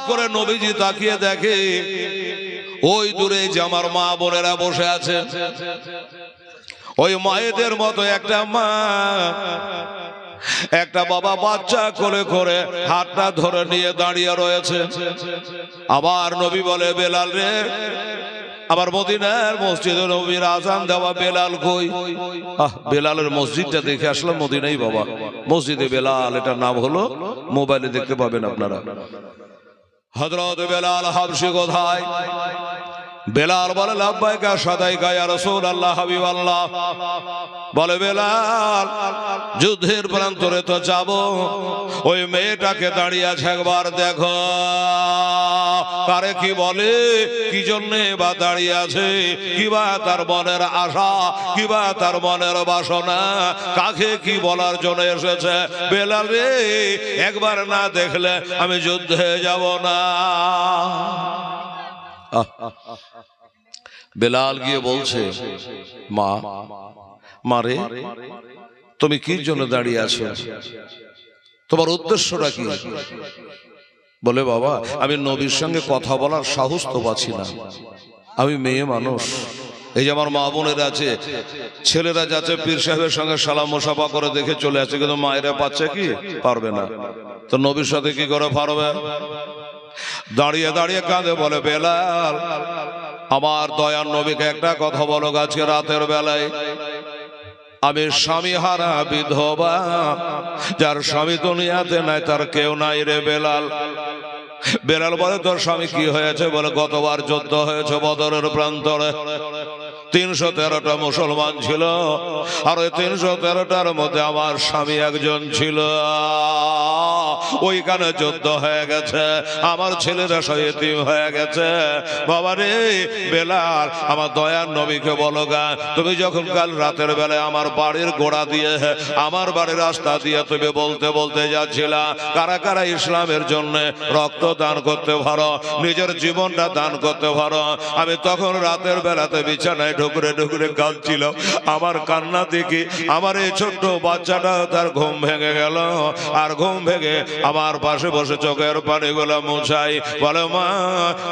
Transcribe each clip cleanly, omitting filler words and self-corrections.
করে নবীজি তাকিয়ে দেখে ওই দূরে যে আমার মা বোনেরা বসে আছে, ওই মায়েদের মতো একটা মা, একটা বাবা বাচ্চা করে করে হাতটা ধরে নিয়ে দাঁড়িয়ে রয়েছে। আবার নবী বলে, বেলাল রে, আবার মদিনার মসজিদে নবীর আযান দেওয়া বেলাল কই? বেলালের মসজিদটা দেখে আসলাম মদিনাই বাবা, মসজিদে বেলাল এটার নাম হলো, মোবাইলে দেখতে পাবেন আপনারা। হযরত বেলাল হাবশী কোথায়? বেলাল বলে, লাব্বাইকা সাদাইকা ইয়া রাসূলুল্লাহ হাবিবাল্লাহ। বলে, বেলাল যুদ্ধের প্রান্তরে তো যাব, ওই মেয়েটাকে দাঁড়িয়ে আছে একবার দেখো। কারে কি বলে, কি জন্যে বা দাঁড়িয়ে আছে, কিবা তার মনের আশা, কিবা তার মনের বাসনা, কাকে কি বলার জন্য এসেছে? বেলাল রে, একবার না দেখলে আমি যুদ্ধে যাব না। বেলাল গিয়ে বলছে, মা, মারে, তুমি কি জন্য দাঁড়িয়ে আছো? তোমার উদ্দেশ্যটা কি? বলে, বাবা, আমি নবীর সঙ্গে কথা বলার সাহস তো পাচ্ছি না, আমি মেয়ে মানুষ। এই যে আমার মা বোনেরা আছে, ছেলেরা যাচ্ছে পীর সাহেবের সঙ্গে সালাম মুসাফা করে দেখে চলে আসছে, কিন্তু মায়েরা পাচ্ছে কি? পারবে না। তো নবীর সাথে কি করে পারবে? দাঁড়িয়ে দাঁড়িয়ে কাঁদে, বলে, বেলাল, আমার দয়ার নবীকে একটা কথা বলো, আজকে রাতের বেলায় আমি স্বামী হারা বিধবা, যার স্বামী দুনিয়াতে নাই, তার কেউ নাই রে বেলাল। বেলাল বলে, তোর স্বামী কি হয়েছে? বলে, গতবার যুদ্ধ হয়েছে বদরের প্রান্তরে, 313টা মুসলমান ছিল, আর ওই 313টার মধ্যে আমার স্বামী একজন ছিল। ওইখানে যুদ্ধ হয়ে গেছে, আমার ছেলেরা সব ইতিম হয়ে গেছে। বাবা রে বেলাল, আমার দয়ার নবীকে বলো গা, তুমি যখন কাল রাতের বেলায় আমার বাড়ির গোড়া দিয়ে, আমার বাড়ির রাস্তা দিয়ে তুমি বলতে বলতে যাচ্ছিলা, কারা কারা ইসলামের জন্য রক্ত দান করতে পারো, নিজের জীবনটা দান করতে পারো। আমি তখন রাতের বেলাতে বিছানায় ঢুকরে ঢুকরে কাঁদছিল। আমার কান্না দেখি আমার এই ছোট্ট বাচ্চাটা, তার ঘুম ভেঙে গেল, আর ঘুম ভেঙে আমার পাশে বসে চোখের পানিগুলো মুছাই। বলে, মা,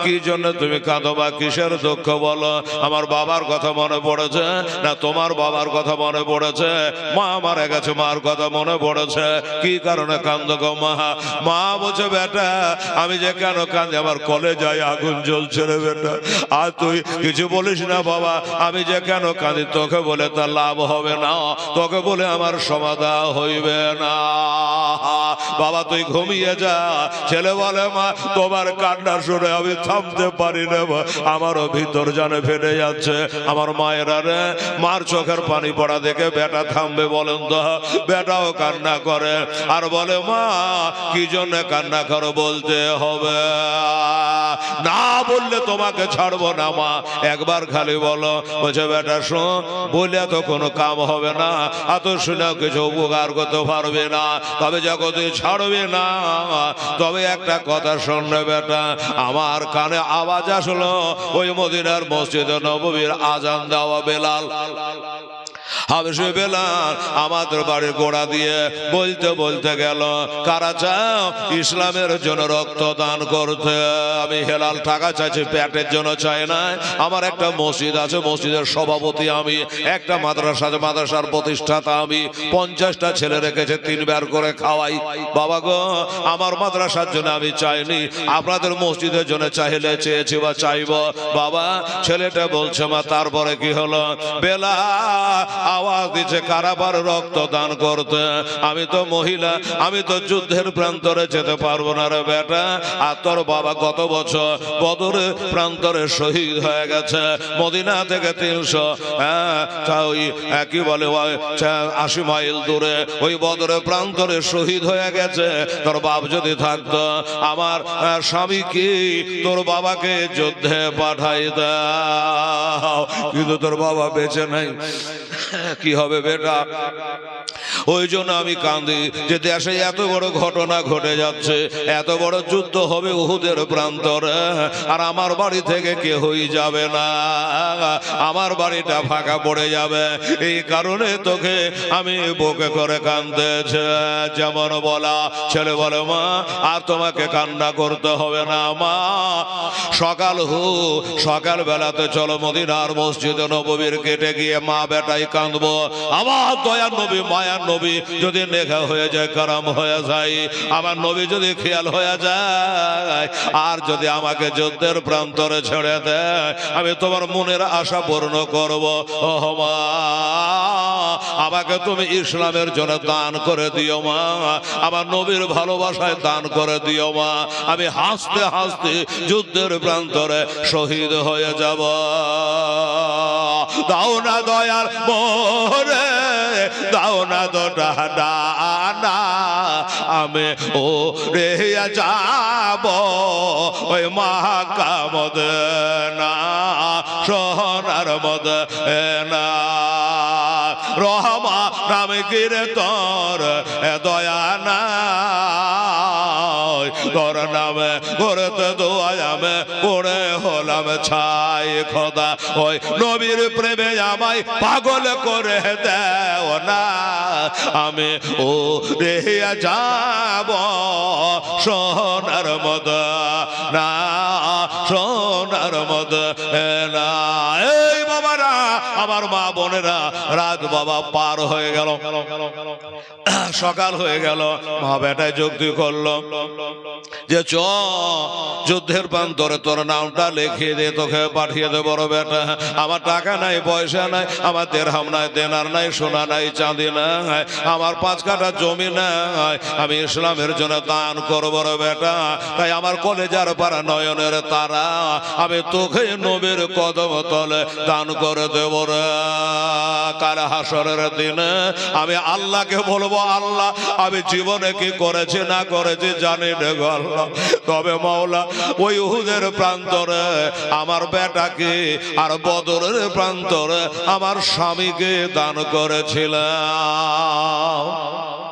কি জন্য তুমি কাঁদো বা কিসের দুঃখ বলো? আমার বাবার কথা মনে পড়েছে না তোমার বাবার কথা মনে পড়েছে? মা মারা গেছে, মার কথা মনে পড়েছে। কি কারণে কান্দো গো মা? মা বলছে, বেটা, আমি যে কেন কাঁদি, আমার কলেজায় আগুন জ্বলছে রে বেটা। আর তুই কিছু বলিস না বাবা, আমি যে কেন কাঁদি, তোকে বলে তার লাভ হবে না, তোকে বলে আমার সমাধান হইবে না। বাবা তুই ঘুমিয়ে যা। ছেলে বলে, মা, তোমার কান্না শুনে আমি থামতে পারি না, আমারও ভিতর জানে ফেটে যাচ্ছে। আমার মায়েরা রে, মার চোখের পানি পড়া দেখে বেটা থামবে বলেন তো? বেটাও কান্না করে, আর বলে, মা, কি জন্য কান্না করো বলতে হবে, না বললে তোমাকে ছাড়বো না মা, একবার খালি বলো। বলছে, বেটা শোন, বলে তো কোনো কাম হবে না, এত শুনেও কিছু উপকার করতে পারবে না, তবে যখন তুই ছাড়বে না, তবে একটা কথা শুনবে বেটা। আমার কানে আওয়াজ আসলো, ওই মদিনার মসজিদে নববীর আযান দেওয়া বেলাল, হাবশী বেলাল আমাদের বাড়ির গোড়া দিয়ে বলতে বলতে গেল, কারা চাও ইসলামের জন্য রক্ত দান করতে? আমি হেলাল টাকা চাইছি, পেটের জন্য চাই না। আমার একটা মসজিদ আছে, মসজিদের সভাপতি আমি, একটা মাদ্রাসা আছে, মাদ্রাসার প্রতিষ্ঠাতা আমি, 50টা ছেলে রেখেছে, 3 বার করে খাওয়াই। বাবা গো, আমার মাদ্রাসার জন্য আমি চাইনি, আপনাদের মসজিদের জন্য চাইলে চেয়েছি বা চাইব। বাবা ছেলেটা বলছে, মা, তারপরে কি হলো? বেলাল আওয়াজ দিচ্ছে, কারাবার রক্ত দান করতে? আমি তো মহিলা, আমি তো যুদ্ধের প্রান্তরে যেতে পারবো না রে বেটা। আর তোর বাবা গত বছর বদরের প্রান্তরে শহীদ হয়ে গেছে, মদিনা থেকে 300 কি বলে 80 মাইল দূরে ওই বদরের প্রান্তরে শহীদ হয়ে গেছে। তোর বাপ যদি থাকতো, আমার স্বামী কি তোর বাবাকে যুদ্ধে পাঠাই দাও, কিন্তু তোর বাবা বেঁচে নাই। কি হবে বেটা? ওই জন্য আমি কান্দি যে দেশে এত বড় ঘটনা ঘটে যাচ্ছে, এত বড় যুদ্ধ হবে উহুদের প্রান্তরে, আর আমার বাড়ি থেকে কেউই যাবে না, আমার বাড়িটা ফাঁকা পড়ে যাবে। এই কারণে তোকে আমি বুকে করে কাঁদতেছে। যেমন বলা ছেলে বলে, মা আর তোমাকে কান্না করতে হবে না মা, সকাল বেলাতে চলো মদিনার মসজিদে নববীর কেটে গিয়ে মা বেটাই কাঁদবো। আমার দয়ার নবী মায়ার নবী যদি নেখা হয়ে যায়, কারাম হয়ে যায়, আমার নবী যদি খেয়াল হয়ে যায়, আর যদি আমাকে যুদ্ধের প্রান্তরে ছেড়ে দেয়, আমি তোমার মনের আশা পূর্ণ করব। ও মা, আমাকে তুমি ইসলামের জন্য দান করে দিও মা, আমার নবীর ভালোবাসায় দান করে দিও মা, আমি হাসতে হাসতে যুদ্ধের প্রান্তরে শহীদ হয়ে যাব। দাও না দয়াল মোরে, দাও না দোটা ডানা, আমি ও রে যাব ওই মক্কা মদিনা, সোনার মদিনা। রহমা নাম গিরে তোর দয়া না, তোর নামে করতে দোয়ায় আমি পড়ে হলাম ছাই। খোদা ওই নবীর প্রেমে আমায় পাগল করে দেও না, আমি ও রে যাব সোনার মদিনা, সোনার মদিনা। এই বাবারা, আমার মা বোনেরা, রাত বাবা পার হয়ে গেল, সকাল হয়ে গেল, মা বেটায় যুক্তি করলো যে চ যুদ্ধের প্রান্তরে তোর নামটা লিখিয়ে দিয়ে তোকে পাঠিয়ে দে বড় বেটা। আমার টাকা নাই, পয়সা নাই, আমার দেড়হাম নাই, দেনার নাই, সোনা নাই, চাঁদি নাই, আমার 5 কাঠা জমি নাই, আমি ইসলামের জন্য দান করব বড় বেটা। তাই আমার কলেজার পাড়া নয়নের তারা, আমি তোকে নবীর কদম তলে দান করে দেব রে। কাল হাসরের দিনে আমি আল্লাহকে বলবো, আল্লাহ আমি জীবনে কি করেছি না করেছি জানি না গো আল্লাহ, তবে মাওলা ওই উহুদের প্রান্তরে আমার বেটাকে আর বদরের প্রান্তরে আমার স্বামীকে দান করেছিলাম।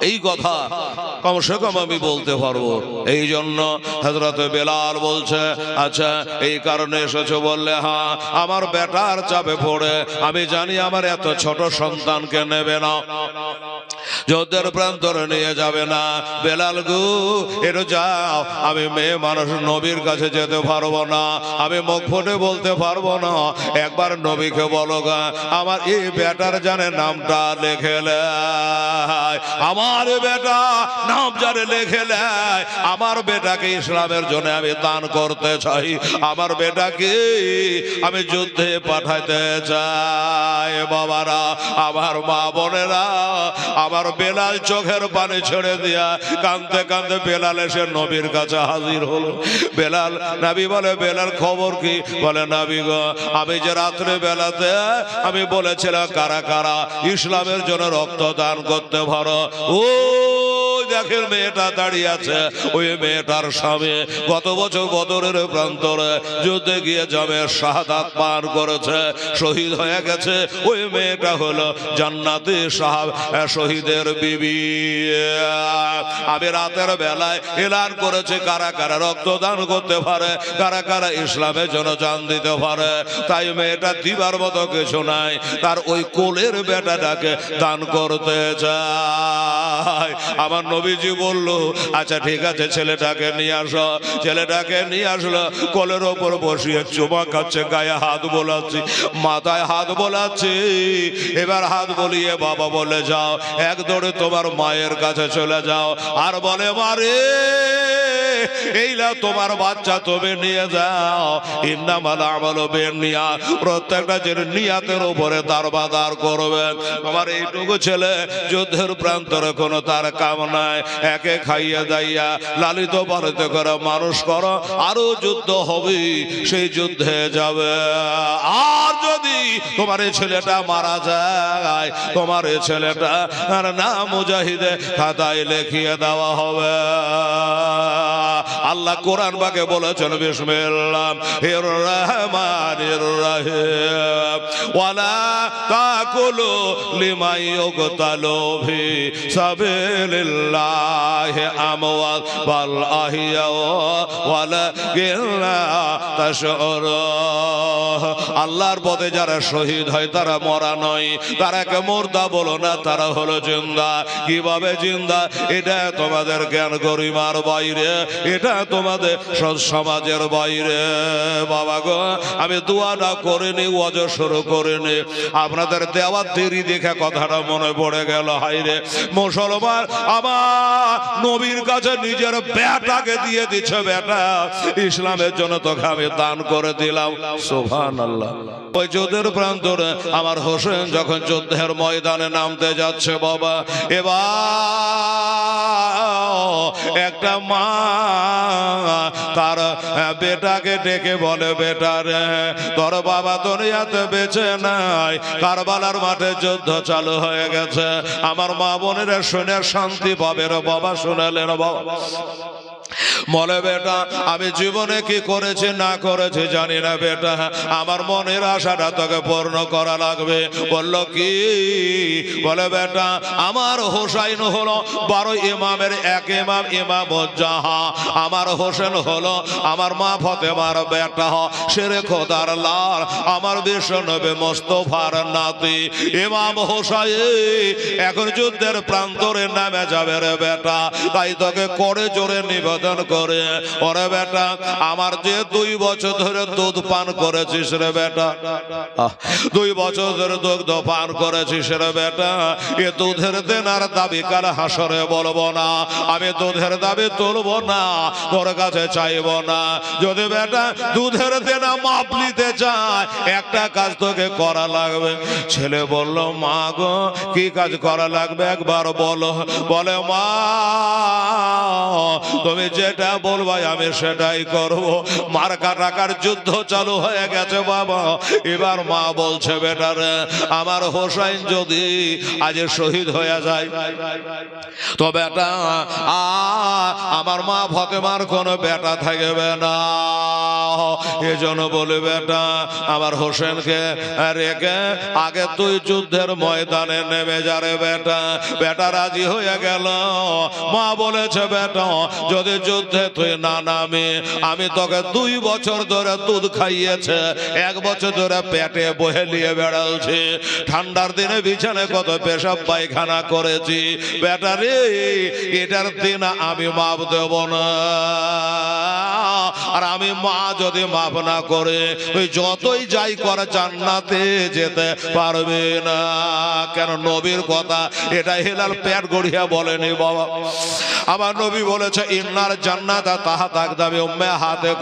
এই কথা কমসে কম আমি বলতে পারবো। এই জন্য হযরত বেলাল বলছে, আচ্ছা এই কারণে এসেছো বললে, হ্যাঁ আমার বেটার চাপে পড়ে আমি জানি আমার এত ছোট সন্তানকে নেবে না, যুদ্ধের প্রান্তরে নিয়ে যাবে না। বেলাল গো একটু যাও, আমি মেয়ে মানুষ নবীর কাছে যেতে পারবো না, আমি মুখ ফুটে বলতে পারবো না, একবার নবীকে বলো গা আমার এই বেটার জানে নামটা লিখে লাই, আমার বেটা নাম জানে লিখে লাই, আমার বেটাকে ইসলামের জন্য আমি দান করতে চাই, আমার বেটাকে আমি যুদ্ধে পাঠাইতে চাই। বাবারা, আমার মা বোনেরা, আমার বেলাল চোখের পানি ছেড়ে দিয়া কাঁদতে কাঁদতে বেলাল এসে নবীর কাছে হাজির হলো। বেলাল, নবী বলে, বেলাল খবর কি? বলে, নবী গো আমি যে রাত্রে বেলাতে আমি বলেছিলাম কারা কারা ইসলামের জন্য রক্ত দান করতে পারো, ও দেখেন মেয়েটা দাঁড়িয়ে আছে, ওই মেয়েটার স্বামী গত বছর বদরের প্রান্তরে যুদ্ধে গিয়ে জমে শাহাদাত পান করেছে, শহীদ হয়ে গেছে। ওই মেয়েটা হলো জান্নাতি শহীদের বিবি। আমি রাতের বেলায় এলান করেছে কারা কারা রক্তদান করতে পারে, কারা কারা ইসলামের জন্য জান দিতে পারে। তাই মেয়েটা দিবার মতো কিছু নাই, তার ওই কোলের বেটাটাকে দান করতে চায়। আমার নবীজি বলল, আচ্ছা ঠিক আছে ছেলেটাকে নিয়ে আসো। ছেলেটাকে নিয়ে আসলো, কোলের ওপর বসিয়ে চুমা খাচ্ছে, গায়ে হাত বোলাচ্ছি, মাথায় হাত বোলাচ্ছি। এবার হাত বলিয়ে বাবা বলে, যাও এক দৌড়ে তোমার মায়ের কাছে চলে যাও, আর বলে, মারে এইলা তোমার বাচ্চা তুমি নিয়ে যাও। ইন্নামাল আমালু বিন্নিয়াত, প্রত্যেকটা যে নিয়াতের উপরে দারবাদার করবেন। আমার এইটুকু ছেলে যুদ্ধের প্রান্তরে কোনো তার কাম নাই, একে খাইয়ে দাইয়া লালিত পালিত করে মানুষ করো, আরো যুদ্ধ হবে, সেই যুদ্ধে যাবে। আর যদি তোমার এই ছেলেটা মারা যায়, তোমার এই ছেলেটা আর না মুজাহিদে খাতায় লিখিয়ে দেওয়া হবে। আল্লাহ কোরআন পাকে বলেছেন বিসমিল্লাহির রহমানির রহিম ওয়ালা তাকুলু লিমান ইউকতালু ফি সাবিলিল্লাহি আমওয়াত বাল আহিয়া ওয়ালাকিন লা তাশউরুন। আল্লাহর পথে যারা শহীদ হয় তারা মরা নয়, তারাকে মুর্দা বলো না, তারা হলো জিন্দা। কিভাবে জিন্দা? এটা তোমাদের জ্ঞান গরিমার বাইরে, এটা তোমাদের সমাজের বাইরে। বাবা গো, আমি দোয়াটা করিনি, ওয়াজ শুরু করিনি, আপনাদের দেওয়া দেরি দেখে কথাটা মনে পড়ে গেল। হাইরে মুসলমান আমার নবীর কাছে নিজের বেটাকে দিয়ে দিচ্ছে, বেটা ইসলামের জন্য তোকে আমি দান করে দিলাম। সুবহানাল্লাহ। ওই যুদ্ধের প্রান্তরে আমার হোসেন যখন যুদ্ধের ময়দানে নামতে যাচ্ছে বাবা, এবার একটা মা তার বেটাকে ডেকে বলে, বেটা রে তোর বাবা দুনিয়াতে বেঁচে নাই, কারবালার মাঠে যুদ্ধ চালু হয়ে গেছে। আমার মা বোনেরা শুনে শান্তি পাবে রে বাবা। শুনালেন বাবা, বলে বেটা আমি জীবনে কি করেছি না করেছি জানি না, বেটা আমার মনের আশাটা তোকে পূর্ণ করা লাগবে। বলল কি? বলে বেটা আমার হোসাইন হলো 12 ইমামের এক ইমাম, ইমাম জাহা। আমার হোসেন হলো আমার মা ফাতেমার বেটা, শেরে খোদার লাল, আমার বিশ্বনবী মুস্তাফার নাতি। ইমাম হোসাইন এখন যুদ্ধের প্রান্তরে নামে যাবে রে বেটা, তাই তোকে করে জোরে নিবেদন করে, ওরে বেটা আমার যে 2 বছর ধরে দুধ পান করেছিস রে বেটা, 2 বছর ধরে দুধ পান করেছিস রে বেটা, এ দুধের দেনার দাবি কার হাসরে বলবো না, আমি দুধের দাবি তুলবো না, তোর কাছে চাইবো না। যদি বেটা দুধের দেনা মাপ নিতে চায় একটা কাজ তোকে করা লাগবে। ছেলে বলল মা গো কি কাজ করা লাগবে একবার বলো। বলে মা তুমি যেটা বলবা আমি সেটাই করব। মার্কা টাকার যুদ্ধ চালু হয়ে গেছে বাবা। এবার মা বলছে বেটা রে আমার হোসাইন যদি আজ শহীদ হয়ে যায় তো বেটা আমার মা ফাতেমার কোনো বেটা থাকবে না। এজন্য বলে বেটা আমার হোসেনকে রেখে আগে তুই যুদ্ধের ময়দানে নেমে যা রে বেটা। বেটা রাজি হয়ে গেল। মা বলেছে বেটা যদি যুদ্ধে তুই না নামে আমি তোকে 2 বছর ধরে দুধ খাইয়েছে, 1 বছর ধরে পেটে বহে নিয়ে বেড়ালছি, ঠান্ডার দিনে বিছানে কত পেশাব পায়খানা করেছি, বেটা রে এটার দিন আমি মাপ দেব না। আর আমি মা যদি মাপ না করে তুই যতই যাই করে জান্নাতে যেতে পারবে না। কেন নবীর কথা এটা হেলাল পেট গড়িয়া বলেনি বাবা। আমার নবী বলেছে ইন্নার জান্নাতা তাহাতা আকদামি উম্মাহাতে,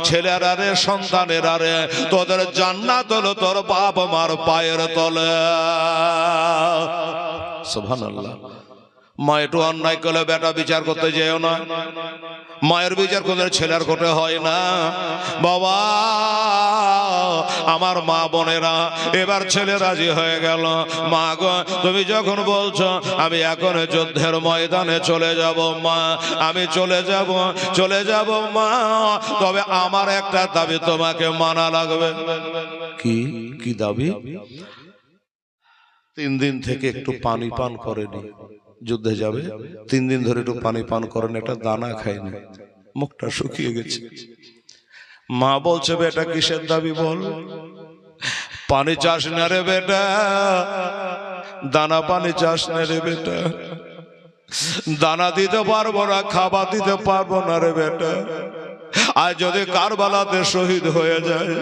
ছেলেরা রে সন্তানেরা রে তোদের জান্নাত হলো তোর বাপ মার পায়ের তলে। সুবহানাল্লাহ। মা একটু অন্যায় করলে বেটা বিচার করতে যেও না, মায়ের বিচার করলে ছেলের কোটে হয় না বাবা। আমার মা বোনেরা এবার ছেলে রাজি হয়ে গেল। মা গো তুমি যখন বলছো আমি এখন যুদ্ধের ময়দানে চলে যাব মা, আমি চলে যাব মা, তবে আমার একটা দাবি তোমাকে মানা লাগবে। কি দাবি? 3 দিন থেকে একটু পানি পান করেনি, যুদ্ধে যাবে 3 দিন ধরে একটু পানি পান করেন, একটা দানা খায়নি, মুখটা শুকিয়ে গেছে। মা বলছে বেটা কিসের দাবি বল? পানি চাস না রে বেটা, দানা পানি চাস না রে বেটা, দানা দিতে পারবো না, খাবার দিতে পারবো না রে বেটা। আর যদি কারবালাতে শহীদ হয়ে যায়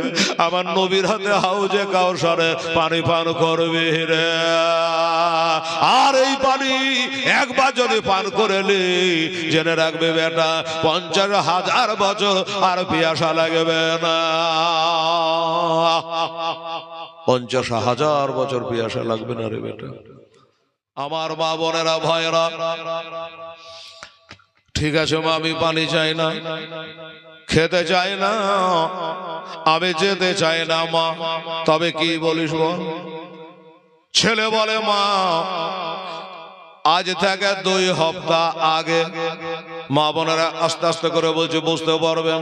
আমার নবীর হাতে হাউজে কাউসারে পানি পান করবে রে। আর এই পানি একবার যদি পান করে নি জেনে রাখবে বেটা 50,000 বছর আর পিয়াসা লাগবে না। 50,000 বছর পিয়াসা লাগবে না রে বেটা। আমার মা বোনেরা ভাইরা ঠিক আছে মা আমি পানি চাই না, খেতে চাই না, আমি যেতে চাই না মা, তবে কি বলিস বল? ছেলে বলে মা আজ থেকে 2 সপ্তাহ আগে মা বোনেরা আস্তে আস্তে করে বলছি, বুঝতে পারবেন।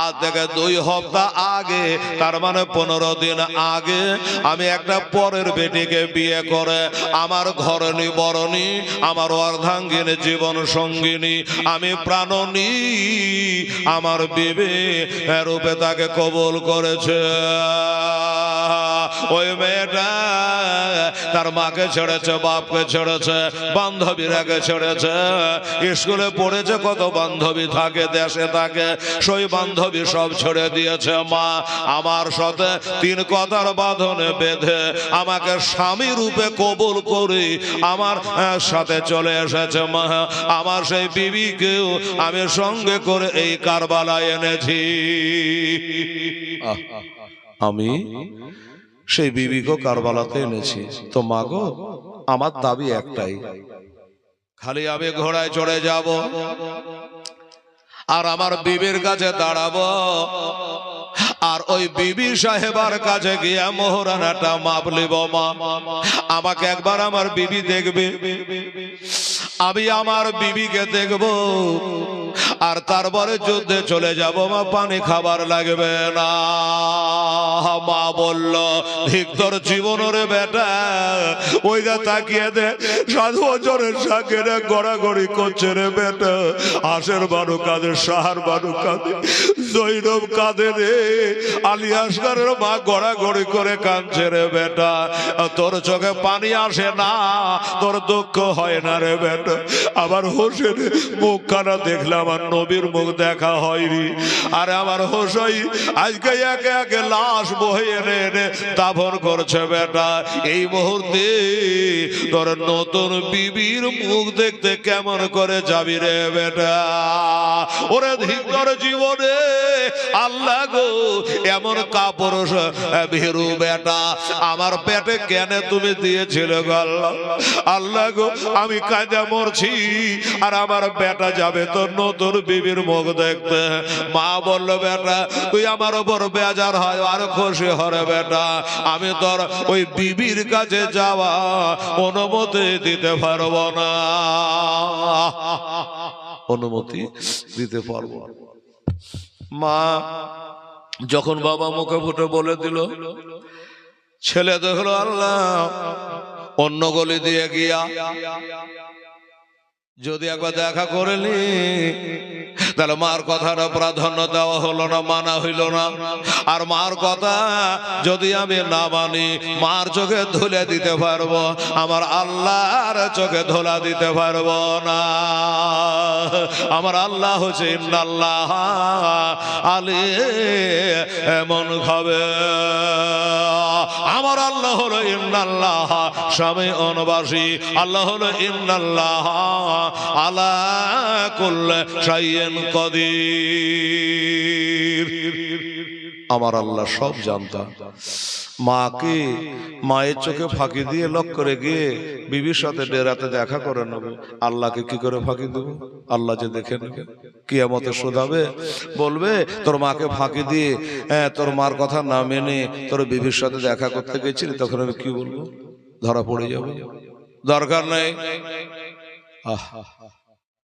আজ থেকে 2 সপ্তাহ আগে, তার মানে 15 দিন আগে আমি একটা পরের বেটিকে বিয়ে করে আমার ঘরণী বরণী, আমার অর্ধাঙ্গিনী, জীবন সঙ্গিনী, আমি প্রাণনী আমার বিবি রূপে তাকে কবুল করেছে। ওই মেয়েটা তার মাকে ছেড়েছে, বাপকে ছেড়েছে, বান্ধবীরাকে ছেড়েছে। স্কুলে পড়েছে, কত বান্ধবী থাকে, দেশে থাকে, সেই বান্ধবী সব ছেড়ে দিয়েছে। মা আমার সাথে 3 কথার বাঁধনে বেঁধে আমাকে স্বামী রূপে কবুল করে আমার সাথে চলে এসেছে। মা আমার সেই বিবিকেও আমি সঙ্গে করে এই কারবালায় এনেছি। আমি সেই বিবিকে কারবালাতে এনেছি। তো মা গো, আমার দাবি একটাই, খালি আমি ঘোড়ায় চড়ে যাব আর আমার বিবির কাছে দাঁড়াবো, আর ওই বিবি সাহেবার কাছে গিয়া মোহরানাটা মাপ লিব। মা আমাকে একবার আমার বিবি দেখবে, আমি আমার বিবিকে দেখব, আর তারপরে যুদ্ধে চলে যাব। মা পানি খাবার লাগবে না। মা বলল, ঠিক তোর জীবনের বেটা, ওই যা তাকিয়ে দে, সাধু অজরের সাথে গড়াগড়ি করছে রে বেটা। হাসের বানু কাঁদে, সাহার বানু কাঁদে, জৈনব কাঁদে রে, আলী আসগারের মা গড়াগড়ি করে কাঁদছে রে বেটা। তোর চোখে পানি আসে না, তোর দুঃখ হয় না রে বেটা। আমার হোসেন মুখখানা দেখলে আমার নবীর মুখ দেখা হয়নি। আর আমার হোসাই আজকে একে একে লাশ বহে এনে এনে দাফন করছে বেটা। এই মুহূর্তে তোর নতুন বিবির মুখ দেখতে কেমন করে যাবি রে বেটা? ওরে ধিক্কার জীবনে, আল্লাহ গো, এমন কাপড় ভীরু বেটা আমার পেটে কেন তুমি দিয়েছিলে গো আল্লাহ? আল্লাহ গো, আমি কাঁদে মরছি, আর আমার বেটা যাবে তোর নতুন বিবির মুখ দেখতে। মা বলল, বেটা তুই আমার ওপর বেজার হয় আর খুশি হরে বেটা, আমি তোর ওই বিবির কাছে যাওয়া অনুমতি দিতে পারবো না, অনুমতি দিতে পারবো। মা যখন বাবা মুখে ফুটে বলে দিল, ছেলে দেখলো আল্লাহ অন্য গলি দিয়ে গিয়া যদি একবার দেখা করেনি, তাহলে মার কথাটা প্রাধান্য দেওয়া হলো না, মানা হইল না। আর মার কথা যদি আমি না মানি, মার চোখে ধুলে দিতে পারবো, আমার আল্লাহর চোখে ধুলা দিতে পারবো না। আমার আল্লাহ হচ্ছে ইন্নাল্লাহ আলী এমন খাবে। আমার আল্লাহ হলো ইন্নাল্লাহ স্বামী অনবাসী, আল্লাহ হলো ইন্নাল্লাহ আলা কুল্লি শাইইন কাদির। আমার আল্লাহ সব জানতা। মাকে মায়ের চোখে ফাঁকি দিয়ে লক করে গিয়ে বিবির সাথে ডেরাতে দেখা করে নেবে। আল্লাহকে কি করে ফাঁকি দেব? আল্লাহ যে দেখে নেবে, কিয়ামতে শোধাবে, বলবে তোর মাকে ফাঁকি দিয়ে তোর মার কথা না মেনে তোর বিবির সাথে দেখা করতে গেছিলি। তখন আমি কি বলবো? ধরা পড়ে যাবো। দরকার নেই।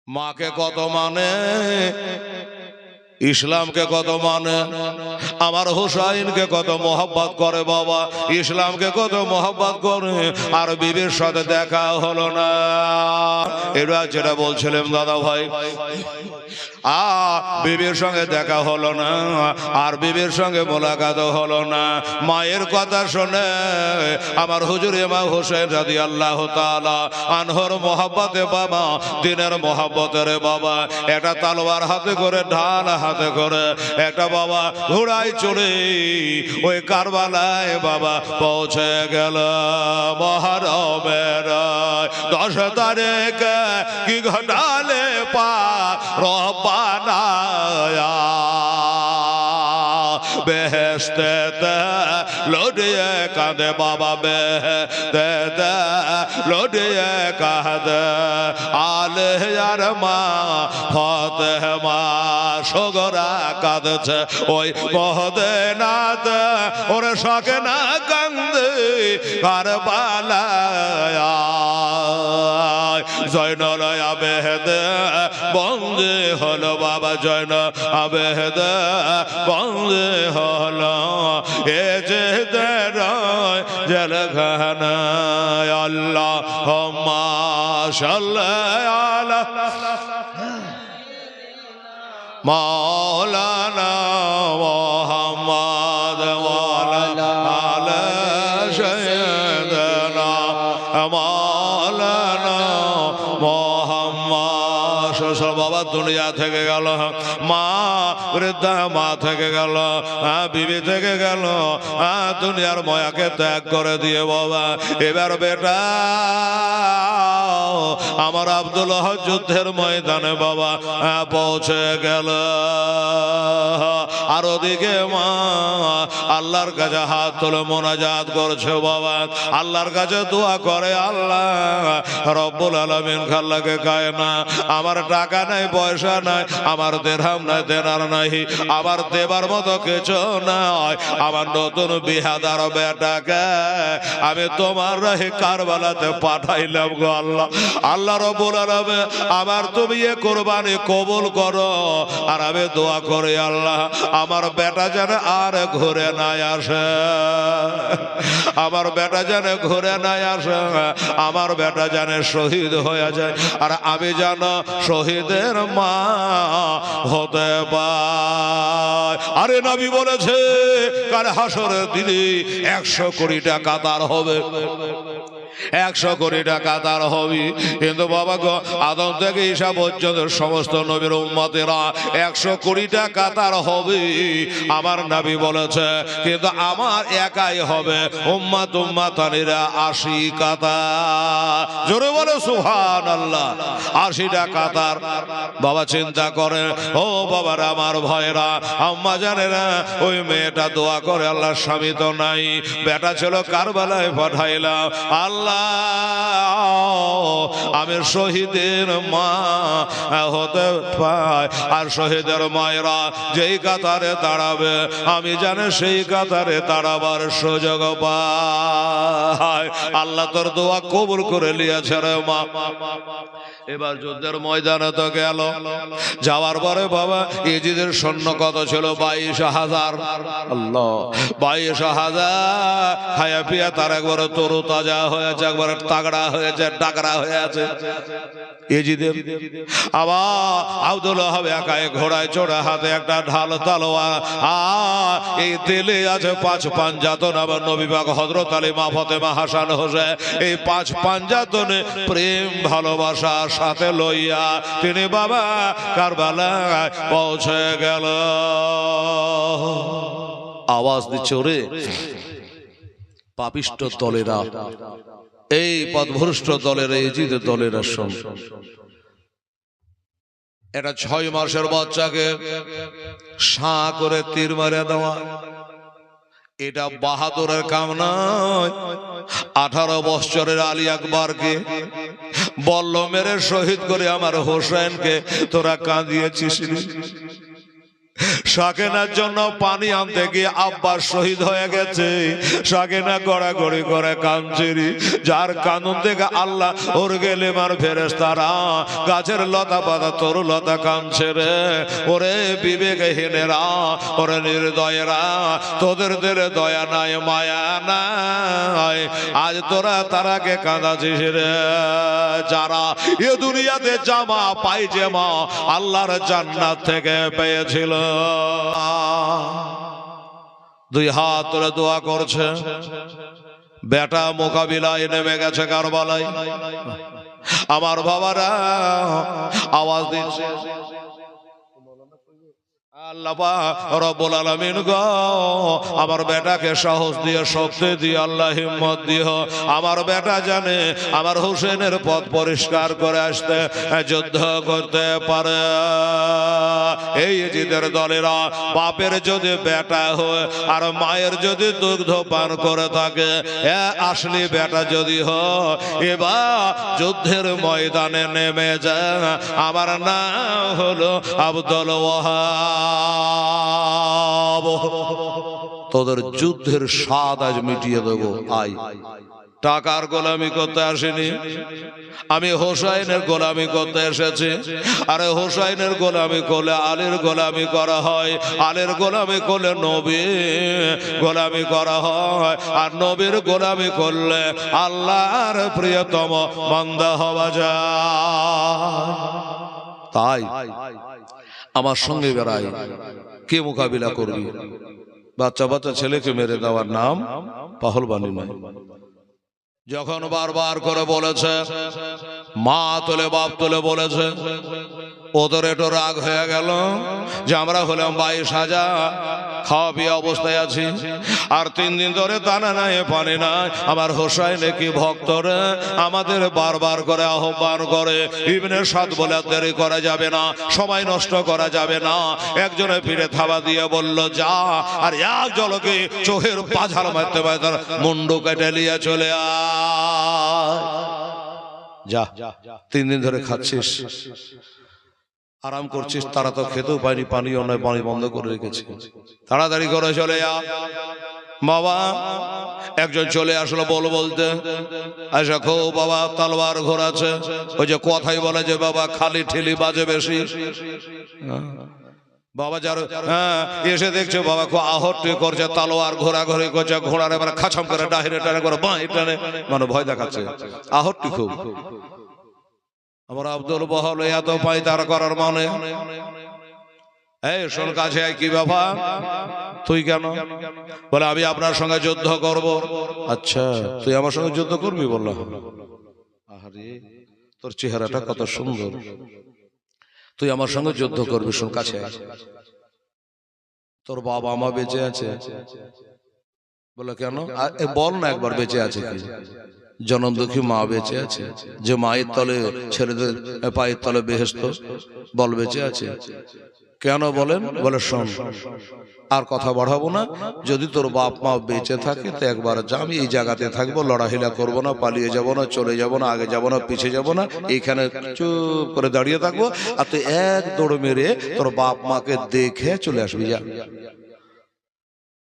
মাকে কত মানে, ইসলামকে কত মানে, আমার হুসাইনকে কত মোহাব্বত করে বাবা, ইসলামকে কত মোহাব্বত করে, আর বিবির সাথে দেখা হলো না। এটা যেটা বলছিলাম দাদা ভাই, বিবির সঙ্গে দেখা হলো না, আর বিবির সঙ্গে মোলাকাত হলো না। মায়ের কথা শুনে আমার হুজুর ইমাম হোসেন রাদিয়াল্লাহু তাআলা আনহুর মোহাব্বতে বাবা, দিনের মোহাব্বতের বাবা, একটা তলোয়ার হাতে করে, ঢাল হাতে করে, একটা বাবা ঘোড়ায় চড়ে ওই কারবালায় বাবা পৌঁছে গেল। মুহররমের 10 তারিখ কি ঘটালে পা রব্বানা বেহেশতে লড়িয়ে কাঁদে বাবা, বেহেশতে লড়িয়ে কাঁদে আলিয়ার মা ফাতেমা সগরা কাঁদছে ওই মদিনাতে, ওরে শখে না কান্দে কারবালায় জয়নল আবেদ বন্দে হলো বাবা জয়নল আবেদ বন্দে হলো এ যে জলখানা আল্লাহুম্মা সাল্লি আলা মাওলানা মুহাম্মদ ওয়া আলা সাইয়্যিদিনা মাওলানা মুহাম্মদ বাবা দুনিয়া থেকে গেল, মা বৃদ্ধা মা থেকে গেল, বিবি থেকে গেল, দুনিয়ার মায়াকে ত্যাগ করে দিয়ে বাবা এবার বেটা আমার আব্দুল্লাহ যুদ্ধের ময়দানে বাবা পৌঁছে গেল। আর ওদিকে মা আল্লাহর কাছে হাত তুলে মোনাজাত করছে বাবা, আল্লাহর কাছে দোয়া করে, আল্লাহ রব্বুল আলামিন খাল্লাকে কায় না, আমার টাকা নাই পয়সা নাই, আমার দিরহাম নাই দেনার নাই, আমার দেবার মতো কিছু নাই, আমার নতুন বিহাদার বেটাকে আমি তোমার রাহে কারবালাতে পাঠাইলাম গো আল্লাহ। আল্লাহ রব্বুল আলামিন আমার তুমি এ কুরবানি কবুল করো। আর আমি দোয়া করি আল্লাহ আমার বেটা যেন আর ঘুরে নাই আসে, আমার বেটা যেন ঘুরে নাই আসে, আমার বেটা যেন শহীদ হয়ে যায়, আর আমি যেন শহীদের মা হতে পাই। আরে নবী বলেছে কাল হাসরের দিনে 100 কোটি টাকা তার হবে, 100 কোটি টাকা তার হবে। কিন্তু বাবা গো আদম থেকে ঈসা পর্যন্ত সমস্ত নবীর উম্মতেরা 100 কোটি টাকা তার হবে আমার নবী বলেছে, কিন্তু আমার একাই হবে উম্মত উম্মতানিরা 80 কাতা। জোরে বলে সুবহানাল্লাহ। 80টা কাতার বাবা চিন্তা করে। ও বাবার আমার ভাইরা আম্মা জানেরা, ওই মেয়েটা দোয়া করে আল্লাহ স্বামী তো নাই, বেটা ছিল কারবালায় পাঠাইলাম, আল্লাহ আমি শহীদের মা হতে পাই। আর শহীদের মায়েরা যেই কাতারে দাঁড়াবে আমি জানি সেই কাতারে দাঁড়াবার সুযোগ পাই। আল্লাহ তোর দোয়া কবুল করে নিয়েছে রে মা। এবার যুদ্ধের ময়দানে তো গেল, যাওয়ার পরে বাবা ইজিদের সৈন্য কত ছিল? 22,000। আল্লাহ, 22,000 খায়া পিয়া তার একবারে তরু তাজা হয়েছে, একবারে তাগড়া হয়েছে, টাকরা হয়ে আছে ইজিদের। আবার আব্দুল্লাহ একাই ঘোড়ায় চড়ে, হাতে একটা ঢাল তলোয়ার, আর এই তেলে আছে 5 পাঞ্জাতন। আবার নবী পাক হযরত আলী মা ফাতেমা হাসান হোসেন এই 5 পাঞ্জাতনে প্রেম ভালোবাসার সাথে লইয়া তিনি বাবা কারবালায় পৌঁছে গেল। আওয়াজ দিচ্ছে ওরে পাপিষ্ট দলেরা, এই পথভ্রষ্ট দলের এই জিদ দলের শোন, এটা 6 মাসের বাচ্চাকে সাঁ করে তীর মারে দেওয়া এটা বাহাদুরের কাম নয়। 18 বছরের আলী আকবরকে বলল মেরে শহীদ করে আমার হোসেনকে তোরা কাঁদিয়েছিস। সাকেনার জন্য পানি আনতে গিয়ে আব্বা শহীদ হয়ে গেছে, সাকেনা গড়াগড়ি করে কাঁদছে, যার কানুন থেকে আল্লাহ ওর গেলে মার ফেরেশতারা গাছের লতা পাতা তরু লতা কাঁদছে রে। ওরে বিবেকহীনেরা, ওরে নির্দয়েরা, তোদের দিলে দয়া নাই মায়া নাই, আজ তোরা তারাকে কাঁদাছিস রে। যারা এ দুনিয়াতে জামা পায়জামা আল্লাহর জান্নাত থেকে পেয়েছিল, 2 হাত তুলে দোয়া করছে, বেটা মোকাবিলায় নেমে গেছে কারবালায়। আমার বাবারা আওয়াজ দিচ্ছে, আল্লাহ রব্বুল আলামিন গো আমার বেটাকে সাহস দিয়ে শক্তি দিয়ে আল্লাহ হিম্মত দিও, আমার বেটা জানে আমার হোসেনের পথ পরিষ্কার করে আসতে যুদ্ধ করতে পারে। এই জিদের দলেরা বাপের যদি বেটা হয় আর মায়ের যদি দুগ্ধ পান করে থাকে, আসলে বেটা যদি হয় এবার যুদ্ধের ময়দানে নেমে যায়। আমার নাম হলো আব্দুল ওয়াহাব, তোদের যুদ্ধের স্বাদ আজ মিটিয়ে দেবো। আয় টাকার গোলামি করতে আসিনি, আমি হোসাইনের গোলামি করতে এসেছি। আরে হোসাইনের গোলামি করলে আলীর গোলামি করা হয়, আলীর গোলামি করলে নবী গোলামি করা হয়, আর নবীর গোলামি করলে আল্লাহর প্রিয়তম বান্দা হওয়া যায়। তাই আমার সঙ্গে বেড়াই, কে মোকাবিলা করবি? বাচ্চা বাচ্চা ছেলেকে মেরে দেওয়ার নাম পাহলবানি নয়। যখন বারবার করে বলেছে, মা তোলে বাপ তোলে বলেছে, ওদের একটু রাগ হয়ে গেল যে আমরা হলাম 22,000 খাওয়া পিয়া অবস্থায় আছি, আর 3 দিন ধরে দানা নাই পানি নাই। আমার হোসাইনে কি ভক্তরে আমাদের বারবার করে আহ্বান করে, ইবনে সাদ বলে দেরি করা যাবে না, সময় নষ্ট করা যাবে না। একজনে পিঠে থাবা দিয়ে বলল যা, আর এক জলকে চোখের পাঝাল মারতে পারে তার মুন্ডু কেটে নিয়ে চলে আয়। যা, 3 দিন ধরে খাচ্ছিস, আরাম করছিস, তারা তো খেতেও পায়নি, পানিও নয়, পানি বন্ধ করে রেখেছে, তাড়াতাড়ি করে চলে যা। বাবা একজন চলে আসলো বলতে, আচ্ছা খো বাবা তলোয়ার ঘোরাচ্ছে, ওই যে কথাই বলে যে বাবা খালি ঠেলি বাজে বেশি। বাবা যার এসে দেখছে বাবা খুব আহট্টি করছে, তালোয়ার ঘোরাঘুরি করছে, ঘোড়ার এবার খাছাম করে ডাহিরে টানে করে বাঁ টানে, মানে ভয় দেখাচ্ছে, আহট্টি খুব। আমার আব্দুল বহল এত পাইতার করার মানে, এই শোন কাছে কি ব্যাপার, তুই কেন? বলে আমি আপনার সঙ্গে যুদ্ধ করব। আচ্ছা তুই আমার সঙ্গে যুদ্ধ করবি? বললাম আরে তোর চেহারাটা কত সুন্দর, তুই আমার সঙ্গে যুদ্ধ করবি, শোন কাছে। তোর বাবা মা বেঁচে আছে? বলে কেন? বল না একবার বেঁচে আছে কি? জনম দুঃখী মা বেঁচে আছে, যে মায়ের তলে ছেলেদের পায়ের তলে বেহেশত, বল বেঁচে আছে কেন? বলেন। বলে শোন আর কথা বাড়াবো না, যদি তোর বাপ মা বেঁচে থাকে তো একবার যা, আমি এই জায়গাতে থাকবো, লড়াহিলা করবো না, পালিয়ে যাব না, চলে যাব না, আগে যাব না, পিছিয়ে যাব না, এইখানে চুপ করে দাঁড়িয়ে থাকবো, আর তুই এক দৌড় মেরে তোর বাপ মাকে দেখে চলে আসবি, যা।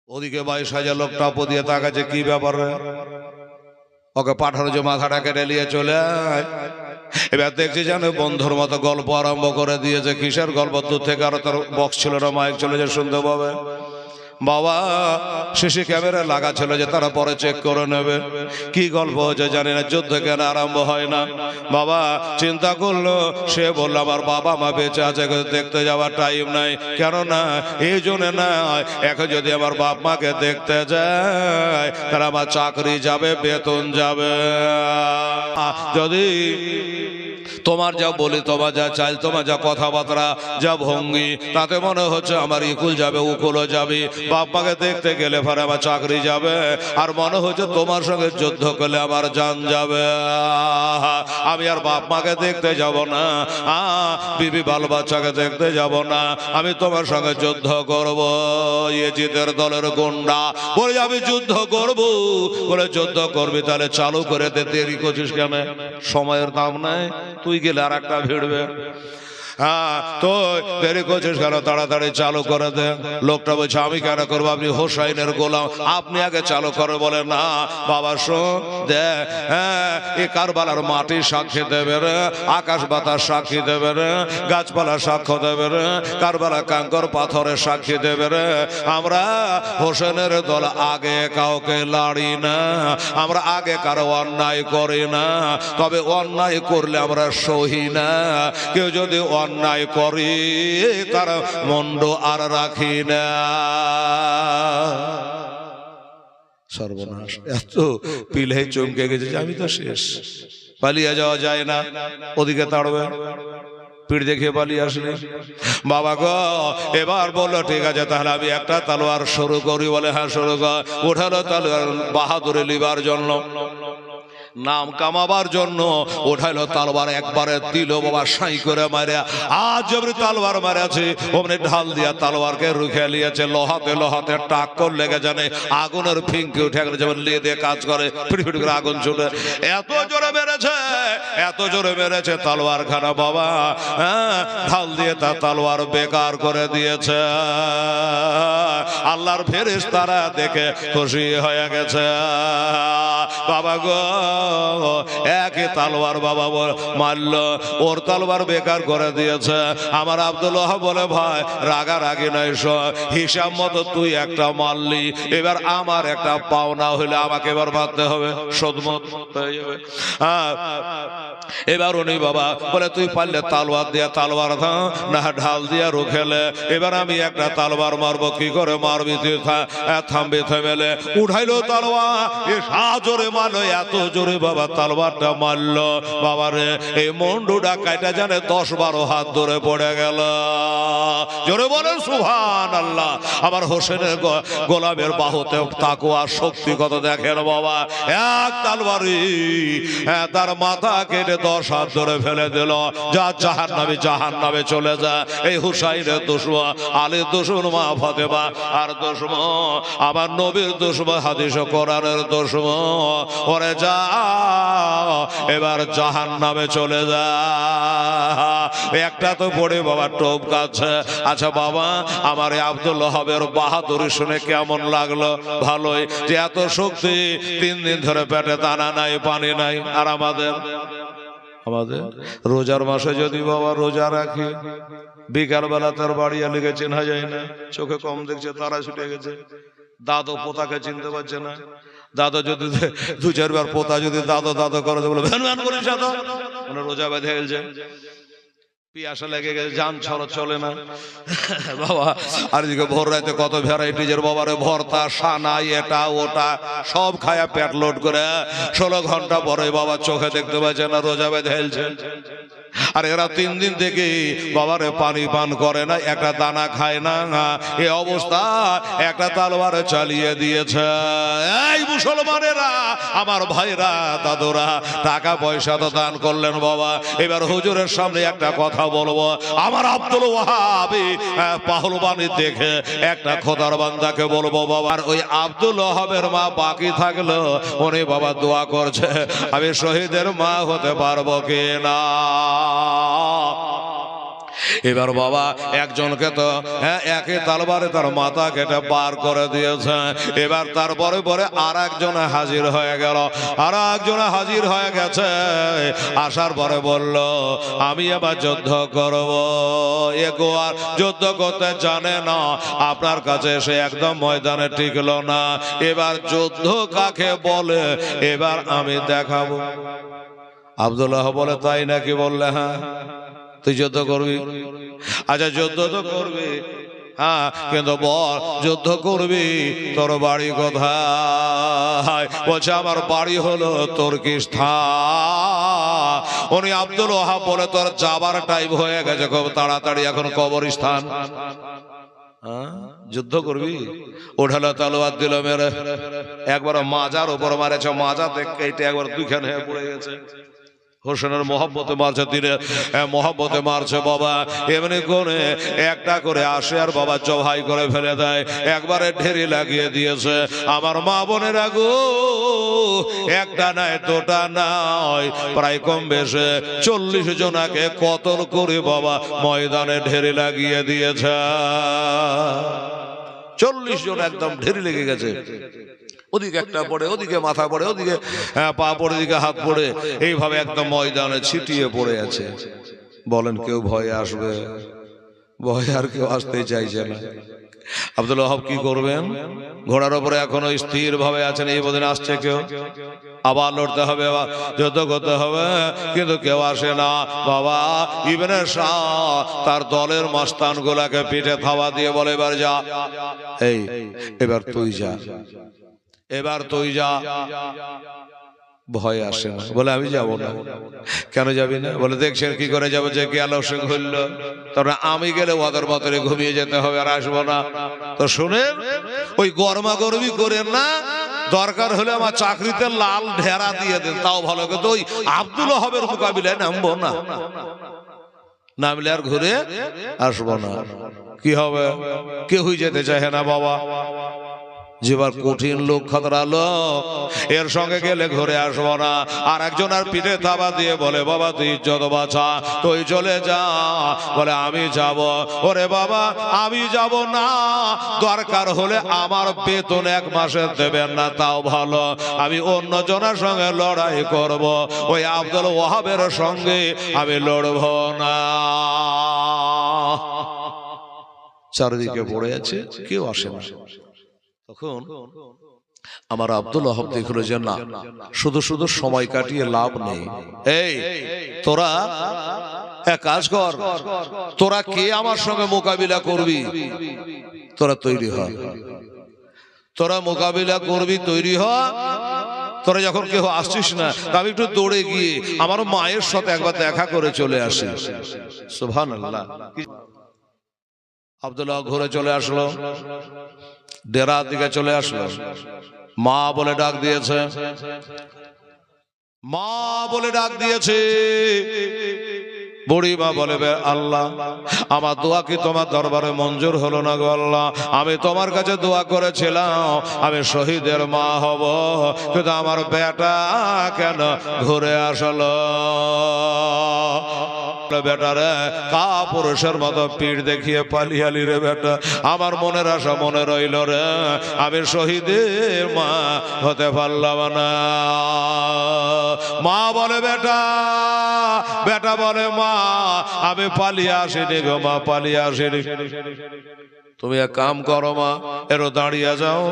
ওদিকে 22,000 লোক টাপ দিয়ে তাকাচ্ছে, কি ব্যাপার? ওকে পাঠানো যে মাথাটা কেটে নিয়ে চলে আয়। এবার দেখছি জানো বন্ধুর মতো গল্প আরম্ভ করে দিয়েছে। কিসের গল্প? দূর থেকে আরো তার বক্স ছিল না, মাইক চলে যে শুনতে পাবে। বাবা সিসি ক্যামেরা লাগা ছিল যে তারা পরে চেক করে নেবে। কি গল্প হচ্ছে জানি না, যুদ্ধ কেন আরম্ভ হয় না। বাবা চিন্তা করলো, সে বলল আমার বাবা মা বেঁচে আছে, দেখতে যাওয়ার টাইম নাই, কেননা এই জন্য নয়, এখন যদি আমার বাপ মাকে দেখতে যায় তারা আমার চাকরি যাবে, বেতন যাবে। যদি তোমার যা বলি, তোমার যা চাইল, তোমার যা কথাবার্তা, যা ভঙ্গি, তাতে মনে হচ্ছে আমার ইকুল যাবে, উকুলও যাবে, বাপ্পাকে দেখতে গেলে পরে আমার চাকরি যাবে, আর মনে হচ্ছে তোমার সঙ্গে যুদ্ধ করলে আমার জান যাবে। আমি আর বাপ মাকে দেখতে যাব না, বিবি বাল বাচ্চাকে দেখতে যাব না, আমি তোমার সঙ্গে যুদ্ধ করব। ইয়েজিদের দলের গুন্ডা বলে আমি যুদ্ধ করব। বলে যুদ্ধ করবি তাহলে চালু করে দে, দেরি করছিস কেন? সময়ের দাম নাই, তুই গেলে আর একটা ভিড়বে। তো দেরি করছিস কেন? তাড়াতাড়ি চালু করে দে। লোকটা বলছে আমি কেন করবো, আপনি হোসাইনের গোলাম, আপনি আগে চালু করে। বলে না বাবা শোন দে, এ কারবালার মাটি সাক্ষী দেবে রে, আকাশ বাতাস সাক্ষী দেবে রে, গাছপালা সাক্ষ্য দেবে রে, কারবালা কাঙ্কর পাথরের সাক্ষী দেবে রে। আমরা হোসেনের দল আগে কাউকে লাড়ি না, আমরা আগে কারো অন্যায় করি না, তবে অন্যায় করলে আমরা সহি না। কেউ যদি অন্যায় করি তার মন্ড আর রাখি না। সর্বনাশ, এত পিলে চমকে গেছে যে আমি তো শেষ, পালিয়ে যাওয়া যায় না। ওদিকে তাড়বে, পিঠ দেখিয়ে পালিয়ে আসলে। বাবা গো এবার বললো ঠিক আছে তাহলে আমি একটা তালোয়ার শুরু করি। বলে হ্যাঁ শুরু কর। উঠালো তালোয়ার বাহাদুরি লিবার জন্য। নাম কামাবার জন্য উঠাইলো তলোয়ার, একবারে দিল বাবা সাই করে মারে। আজ যেমনি তলোয়ার মারেছে অমনি ঢাল দিয়া তলোয়ারকে রুখে নিয়েছে। লোহাতে লোহাতে টাক্কর লেগে জানে আগুনের ফিঙ্কি উঠে গেলে যেমন লিয়ে দিয়ে কাজ করে, ফিট ফিট করে আগুন ছুটে। এত জোরে মেরেছে, এত জোরে মেরেছে তলোয়ার খানা বাবা, ঢাল দিয়ে তার তলোয়ার বেকার করে দিয়েছে। আল্লাহর ফেরেশতারা দেখে খুশি হয়ে গেছে। বাবা গো, একই তলোয়ার বাবা মারল, ওর তলোয়ার বেকার করে দিয়েছে। আমার আব্দুল ওয়াহাব বলে ভাই রাগারাগি নয়, হিসাব মতো তুই একটা মারলি, এবার আমার একটা পাওনা হইলে আমাকে এবার মারতে হবে, শোধমত হয়ে যাবে। এবার উনি বাবা বলে তুই পারলে তলোয়ার দিয়া তলোয়ার না ঢাল দিয়া রুখেলে, এবার আমি একটা তলোয়ার মারবো। কি করে মারবি তুই? থামবি, থেমেলে উঠাইলো তলোয়ার, জোরে মারলো, এত জোরে বাবা তলোয়ারটা মারলো বাবারে এই মন্ডুটা কাইটা জানে 10-12 হাত ধরে পড়ে গেল। জোরে বলে সুবহানাল্লাহ। আবার হোসেনের গোলামের বাহুতে তাকওয়া শক্তি কত দেখেন বাবা, এক তলোয়ারি তার মাথা কেটে 10 হাত ধরে ফেলে দিল। যা জাহান্নামে, জাহান্নামে চলে যা। এই হুসাইনের দুশমন, আলীর দুশমন মা ফাতেমা, আর দুশমন আমার নবীর দুশমন, হাদিস ও কোরআনের দুশমন, ওরে যা এবার জাহান্নামে চলে যা। একটা তো পড়ে বাবা টোপ কাছে। আচ্ছা বাবা, আমার এই আব্দুল ওয়াহাবের বাহাদুরি শুনে কেমন লাগলো? ভালোই, যে এত শক্তি, 3 দিন ধরে পেটে দানা নাই, পানি নাই। আর আমাদের রোজার মাসে যদি বাবা রোজা রাখি, বিকাল বেলা তার বাড়ি এলিগে চেনা যায় না, চোখে কম দেখছে, তারা ছুটে গেছে, দাদু পোতাকে চিনতে পারছে না। দাদা যদি 2-4 বার পোতা যদি দাদো দাদো করে বলে ভ্যান ভ্যান করে সাদা, মানে রোজা বেঁধে গেছে, পিয়াসা লেগে গেছে, যান চলে না বাবা। আর এদিকে ভোর রাতে কত ভ্যারাইটিজের বাবারে ভর্তা, সানা, এটা ওটা সব খায়া পেট লোড করে 16 ঘন্টা পরে বাবা চোখে দেখতে পাচ্ছে না, রোজা বেঁধে গেছে। আর এরা 3 দিন থেকে বাবারে পানি পান করে না, একটা দানা খায় না। এই অবস্থা একটা তলোয়ারে চালিয়ে দিয়েছে। এই মুসলমানেরা, আমার ভাইরা, দাদুরা, টাকা পয়সা তো দান করলেন বাবা। এবার হুজুরের সামনে একটা কথা বলবো। আমার আব্দুল ওয়াহাব পাহলবানি দেখে একটা খোদার বান্দাকে বলবো বাবা, ওই আব্দুল ওয়াহাবের মা বাকি থাকলো, উনি বাবা দোয়া করছে আমি শহীদের মা হতে পারবো কিনা। এবার বাবা একজনকে তো একই তলোয়ারে তার মাথা কেটে বার করে দিয়েছে। এবার তারপরে পরে আর একজনে হাজির হয়ে গেল, আর একজনে হাজির হয়ে গেছে। আসার পরে বলল আমি এবার যুদ্ধ করব। এগো আর যুদ্ধ করতে জানে না, আপনার কাছে এসে একদম ময়দানে টিকলো না। এবার যুদ্ধ কাকে বলে এবার আমি দেখাবো। আব্দুল্লাহ বলে তাই নাকি? বললে হ্যাঁ। তুই যুদ্ধ করবি? আচ্ছা যুদ্ধ তো করবি, হ্যাঁ, কিন্তু বল যুদ্ধ করবি তোর বাড়ি কোথায়? বলছে আমার বাড়ি হলো তুর্কিস্তান। উনি আব্দুল ওয়াহাব বলে তোর যাবার টাইম হয়ে গেছে খুব তাড়াতাড়ি, এখন কবরস্থান। যুদ্ধ করবি? ওঠালো তলোয়ার দিল মেরে, একবার মাজার উপর মারেছে, মাজা দেখে এটা একবার 2খান হয়ে পড়ে গেছে। হোসেনের মহব্বতে মারছে, তীরে মহব্বতে মারছে বাবা। এমনি করে একটা করে আসে আর বাবা জবাই করে ফেলে দেয়, একবারে ঢেরি লাগিয়ে দিয়েছে। আমার মা বোনেরা গো, একটা নয়, দুটা নয়, প্রায় কম বেশি 40 জনাকে কতল করে বাবা ময়দানে ঢেরি লাগিয়ে দিয়েছে। 40 জন একদম ঢেরি লেগে গেছে। ওদিকে একটা পড়ে, ওদিকে মাথা পড়ে, ওদিকে পা পড়ে, ওদিকে হাত পড়ে, এইভাবে একদম ময়দানে ছিটিয়ে পড়ে আছে। বলেন কেউ ভয়ে আসবে? ভয়ে আর কেউ আসতে চাইছে না। আব্দুল ওয়াহাব কি করবেন? ঘোড়ার উপরে এখনো স্থির ভাবে আছেন। এই বদিন আসছে কেউ, আবার লড়তে হবে, যুদ্ধ করতে হবে, কিন্তু কেউ আসে না বাবা। ইবনে শাহ তার দলের মাস্তান গুলাকে পিঠে থাবা দিয়ে বলে এবার যা, এই এবার তুই যা, এবার তুই যা। ভয় আসে না, বলে আমি যাব না। কেন যাবি না? বলে দেখছেন কি করে যাবো, যে গেল সে ঘুরল, তবে আমি গেলে ওদের বতরে ঘুমিয়ে যেতে হবে, আর আসবো না। তো শুনেন, ওই গরমা গরমি করেন না, দরকার হলে আমার চাকরিতে লাল ঢেরা দিয়ে দেন, তাও ভালো। কিন্তু ওই আব্দুল ওহাবের মোকাবিলায় নামবো না, নামলে আর ঘুরে আসবো না। কি হবে? কেউই যেতে চায় না বাবা, যেবার কঠিন লোক, খতরা লোক, এর সঙ্গে গেলে ঘুরে আসবো না। আর একজন আর পিঠে থাবা দিয়ে বলে, বাবা তুই ইজ্জত বাঁচা, তুই চলে যা। বলে আমি যাব। ওরে বাবা আমি যাব না, দরকার হলে আমার বেতন 1 মাসের দেবেন না, তাও ভালো, আমি অন্য জনের সঙ্গে লড়াই করব, ওই আব্দুল ওয়াহাবের সঙ্গে আমি লড়ব না। চারিদিকে পড়ে আছে, কেউ আসে না। তখন আমার আব্দুল ওয়াহাব দেখলো যে না, শুধু শুধু সময় কাটিয়ে লাভ নেই। এই তোরা এক কাজ কর, তোরা কে আমার সঙ্গে মোকাবিলা করবি, তোরা তৈরি হ, তোরা মোকাবিলা করবি, তৈরি হ। তোরা যখন কেউ আসছিস না, আমি একটু দৌড়ে গিয়ে আমার মায়ের সাথে একবার দেখা করে চলে আসি। সুবহানাল্লাহ। আব্দুল্লাহ ঘুরে চলে আসলো, ডেরার দিকে চলে আসলো। মা বলে ডাক দিয়েছে, মা বলে ডাক দিয়েছে। বুড়ি মা বলে, আল্লাহ আমার দোয়া কি তোমার দরবারে মঞ্জুর হলো না গো আল্লাহ? আমি তোমার কাছে দোয়া করেছিলাম আমি শহীদের মা হব, কিন্তু আমার বেটা কেন ঘুরে আসলো? বেটারে কা পুরুষের মতো পিঠ দেখিয়ে পালিয়ালি রে বেটা, আমার মনের আশা মনে রইল রে, আমি শহীদের মা হতে পারলাম না। মা বলে বেটা, বেটা বলে মা আমি পালিয়ে আসিনি গো মা, পালিয়ে আসিনি। তুমি এক কাম করো মা, এরও দাঁড়িয়ে যাও,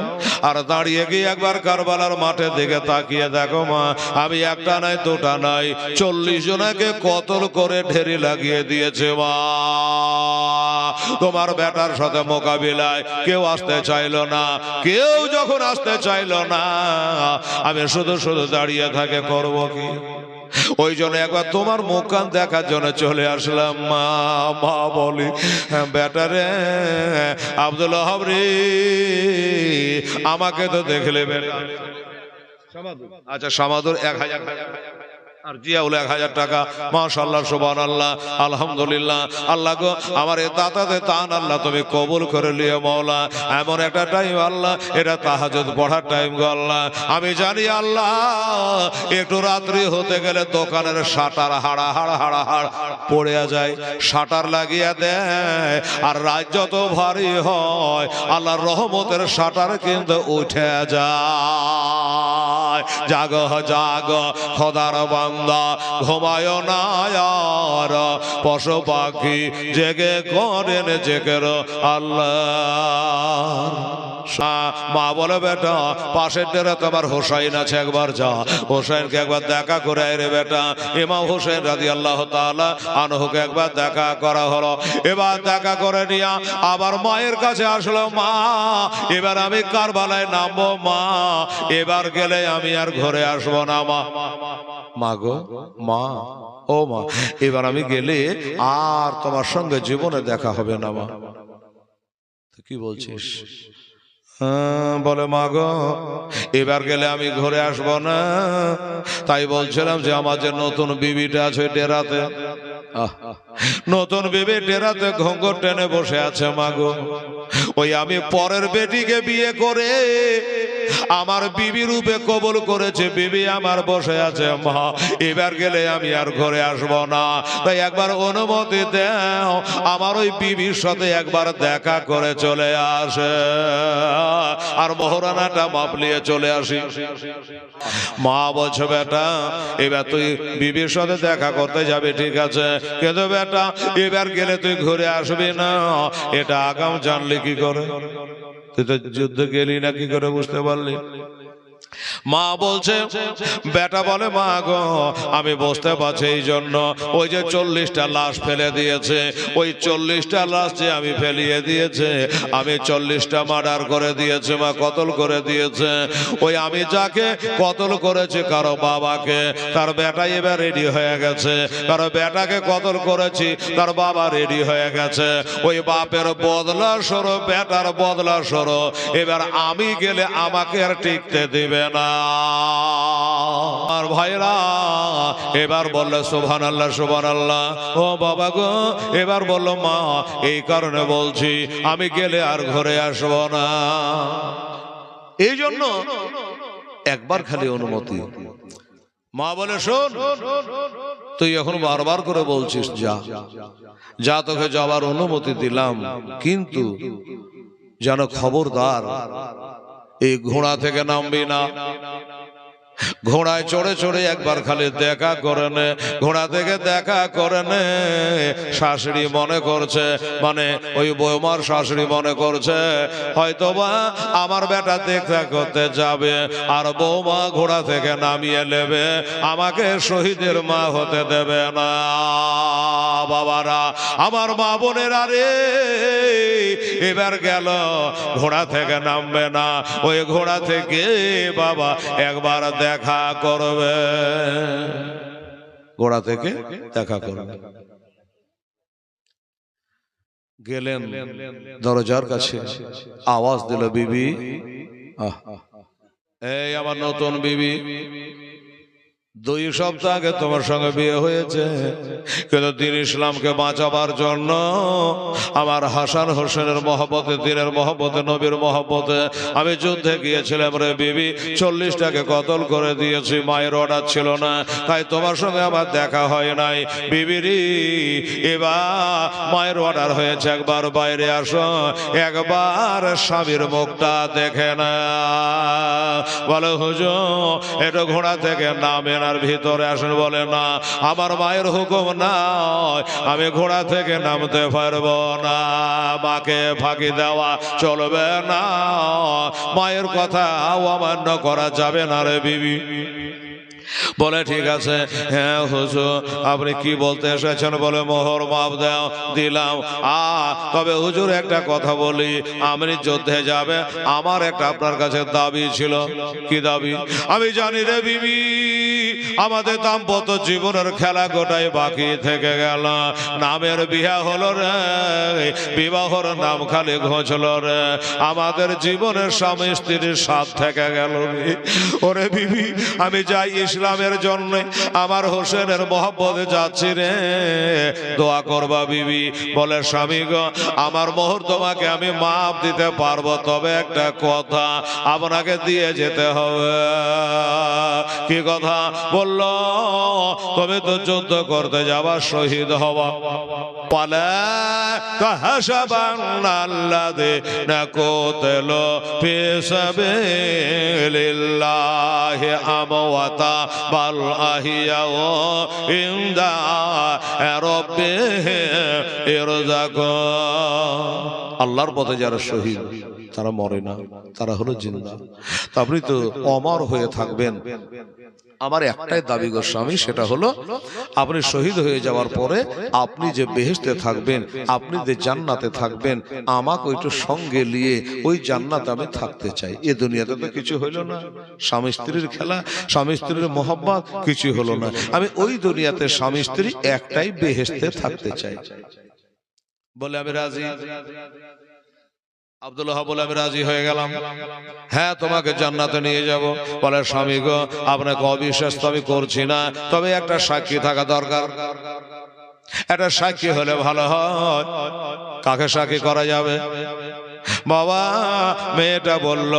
আর দাঁড়িয়ে গিয়ে একবার কারবালার মাঠের দিকে তাকিয়ে দেখো মা, আমি একটা নাই দুটা নাই 40 জনকে কতল করে ঢেরি লাগিয়ে দিয়েছে মা। তোমার বেটার সাথে মোকাবিলায় কেউ আসতে চাইলো না, কেউ যখন আসতে চাইলো না, আমি শুধু শুধু দাঁড়িয়ে থাকে করবো কি? ওই জন্য একবার তোমার মুখখান দেখার জন্য চলে আসলাম মা। মা বলি, বেটারে আব্দুল ওয়াহাব রে, আমাকে তো দেখলে বেটা। আচ্ছা সামাদুর 1000 আর জিয়াউল 1000 টাকা। মাশাআল্লাহ সুবহানাল্লাহ আলহামদুলিল্লাহ। আল্লাহ গো আমার এই দাতাদের দান আল্লাহ তুমি কবুল করে লিও মাওলা। এমন একটা টাইম আল্লাহ, এটা তাহাজ্জুদ পড়ার টাইম গো আল্লাহ। আমি জানি আল্লাহ একটু রাত্রি হতে গেলে দোকানের শাটার হাড়া হাড়া হাড়া হাড় পড়ে যায়, শাটার লাগিয়ে দেয়, আর রাত যত ভারী হয় আল্লাহর রহমতের শাটার কিন্তু উঠে যায়। জাগো জাগো খোদার বান্দা, ঘুমায় না আর পশু পাখি জেগে করেন জেগের আল্লাহ। মা বলে বেটা পাশের ডেরা তোমার হোসাইন আছে, একবার যা, হোসাইনকে একবার দেখা করে রে বেটা। ইমাম হোসেন রাদিয়াল্লাহু তাআলা আনহুকে একবার দেখা করা হলো। এবার দেখা করে নিয়া আবার মায়ের কাছে আসলো, মা এবার আমি কারবালায় নামবো মা, এবার গেলে আমি আর ঘরে আসবো না মা। মা গো মা, ও মা এবার আমি গেলে আর তোমার সঙ্গে জীবনে দেখা হবে না মা। কি বলছিস? বলে মা গো এবার গেলে আমি ঘরে আসবো না, তাই বলছিলাম যে আমার যে নতুন বিবিটা আছে ডেরাতে, নতুন বিবি ডেরাতে ঘঙ্গর টেনে বসে আছে মা গো, ওই আমি পরের বেটিকে বিয়ে করে আমার বিবি রূপে কবুল করেছে, বিবি আমার বসে আছে মা, এবার গেলে আমি আর ঘরে আসব না, তাই একবার অনুমতি দাও আমার ওই বিবির সাথে একবার দেখা করে চলে আসে, আর মোহরানাটা মাপলিয়ে চলে আসি। মা বলছে বেটা এবার তুই বিবির সাথে দেখা করতে যাবি ঠিক আছে, কিন্তু বেটা এবার গেলে তুই ঘুরে আসবি না, এটা আগাম জানলি কি করে? তুই তো যুদ্ধে গেলি না, কি করে বুঝতে পারলি? মা বলছে, বেটা বলে মা গো আমি বুঝতে পারছি এই জন্য ওই যে 40টা লাশ ফেলে দিয়েছে, ওই 40টা লাশ যে আমি ফেলিয়ে দিয়েছে, আমি 40টা মার্ডার করে দিয়েছে, মা কতল করে দিয়েছে। ওই আমি যাকে কতল করেছে কারো বাবাকে, তার বেটা এবার রেডি হয়ে গেছে, কারো বেটাকে কতল করেছি তার বাবা রেডি হয়ে গেছে। ওই বাপের বদলা সরো, বেটার বদলা সরো, এবার আমি গেলে আমাকে আর টিকতে দিবে না। আর ভাইরা এবার বললো সুবহানাল্লাহ সুবহানাল্লাহ। ও বাবা গো, এবার বললো মা এই কারণে বলছি আমি গেলে আর ঘরে আসবো না। এই জন্য একবার খালি অনুমতি। মা বলে শোন, তুই এখন বারবার করে বলছিস যা যা, তোকে যাওয়ার অনুমতি দিলাম, কিন্তু যেন খবরদার এই ঘোড়া থেকে নামবি না। ঘোড়ায় চড়ে চড়ে একবার খালি দেখা করে নে, ঘোড়া থেকে দেখা করে নে। শাশুড়ি মনে করছে, মানে ওই বৌমার শাশুড়ি মনে করছে হয়তোবা আমার বেটা দেখা করতে যাবে আর বৌমা ঘোড়া থেকে নামিয়ে নেবে, আমাকে শহীদের মা হতে দেবে না। বাবারা আমার মা বোনেরা রে, এবার গেল ঘোড়া থেকে নামবে না, ওই ঘোড়া থেকে বাবা একবার দেখা করবে, ঘোড়া থেকে দেখা করবে। গেলেন দরজার কাছে, আওয়াজ দিল বিবি, এই আমার নতুন বিবি, 2 সপ্তাহ আগে তোমার সঙ্গে বিয়ে হয়েছে, কিন্তু দিন ইসলামকে বাঁচাবার জন্য আমার হাসান হোসেনের মহব্বতে, দিনের মহব্বতে, নবীর মহব্বতে আমি যুদ্ধে গিয়েছিলাম রে বিবি, 40টাকে কতল করে দিয়েছি, মায়ের অর্ডার ছিল না, তাই তোমার সঙ্গে আমার দেখা হয় নাই। বিবিরি এবার মায়ের অর্ডার হয়েছে, একবার বাইরে আসো, একবার স্বামীর মুখটা দেখে না। বলে হুজুর এটা ঘোড়া থেকে নামেন আর ভিতরে আসেন। বলে না, আমার মায়ের হুকুম নয়, আমি ঘোড়া থেকে নামতে পারবো না, মাকে ফাঁকি দেওয়া চলবে না, মায়ের কথা অমান্য করা যাবে না রে বিবি। বলে ঠিক আছে, হ্যাঁ হুজুর আপনি কি বলতে এসেছেন? বলে মোহর মাপ দাও, দিলাম। তবে হুজুর একটা কথা বলি, আপনি যুদ্ধে যাবে, আমার একটা আপনার কাছে দাবি ছিল। কি দাবি? আমি জানি রে বিবি, আমাদের দাম্পত্য জীবনের খেলা গোটাই বাকি থেকে গেল, নামের বিয়া হলো রে, বিবাহর নাম খালি ঘোষল রে, আমাদের জীবনের স্বামী স্ত্রীর সাথ থেকে গেল রে। ওরে বিবি আমি যাই ইসলামের জন্য, আমার হোসেনের মহব্বতে যাচ্ছি রে, দোয়া করবা বিবি। বলে স্বামী গো আমার মোহর তোমাকে আমি মাপ দিতে পারবো, তবে একটা কথা আপনাকে দিয়ে যেতে হবে। কি কথা? বলল তুমি তো যুদ্ধ করতে যাবা, শহীদ হবা, পালা তাহাসাবান্নাল্লাযিনা কুতিলু ফি সাবিলিল্লাহি আমওয়াতা বাল আহিয়াউ ইনদা রাব্বিহিম ইরযাকুন। আল্লাহর পথে যারা শহীদ তারা মরে না, তারা হলো জিন্দা। তা আপনি তো অমর হয়ে থাকবেন। আমার একটাই দাবি গো স্বামী, সেটা হলো আপনি শহীদ হয়ে যাওয়ার পরে আপনি যে বেহেশতে থাকবেন, আপনি যে জান্নাতে থাকবেন, আমাকে ওইটা সঙ্গে নিয়ে ওই জান্নাতে আমি থাকতে চাই। এ দুনিয়াতে তো কিছু হইল না, স্বামী স্ত্রীর খেলা, স্বামী স্ত্রীর মোহাব্বত কিছু হলো না, আমি ওই দুনিয়াতে স্বামী স্ত্রী একটাই বেহেশতে থাকতে চাই। বলে আমি রাজি। আব্দুল্লাহ বলে আমি রাজি হয়ে গেলাম, হ্যাঁ তোমাকে জান্নাতে নিয়ে যাব। বলে স্বামী গো আপনাকে অবিশ্বাস তো আমি করছি না, তবে একটা সাক্ষী থাকা দরকার, একটা সাক্ষী হলে ভালো হয়। কাকে সাক্ষী করা যাবে? বাবা মেয়েটা বলল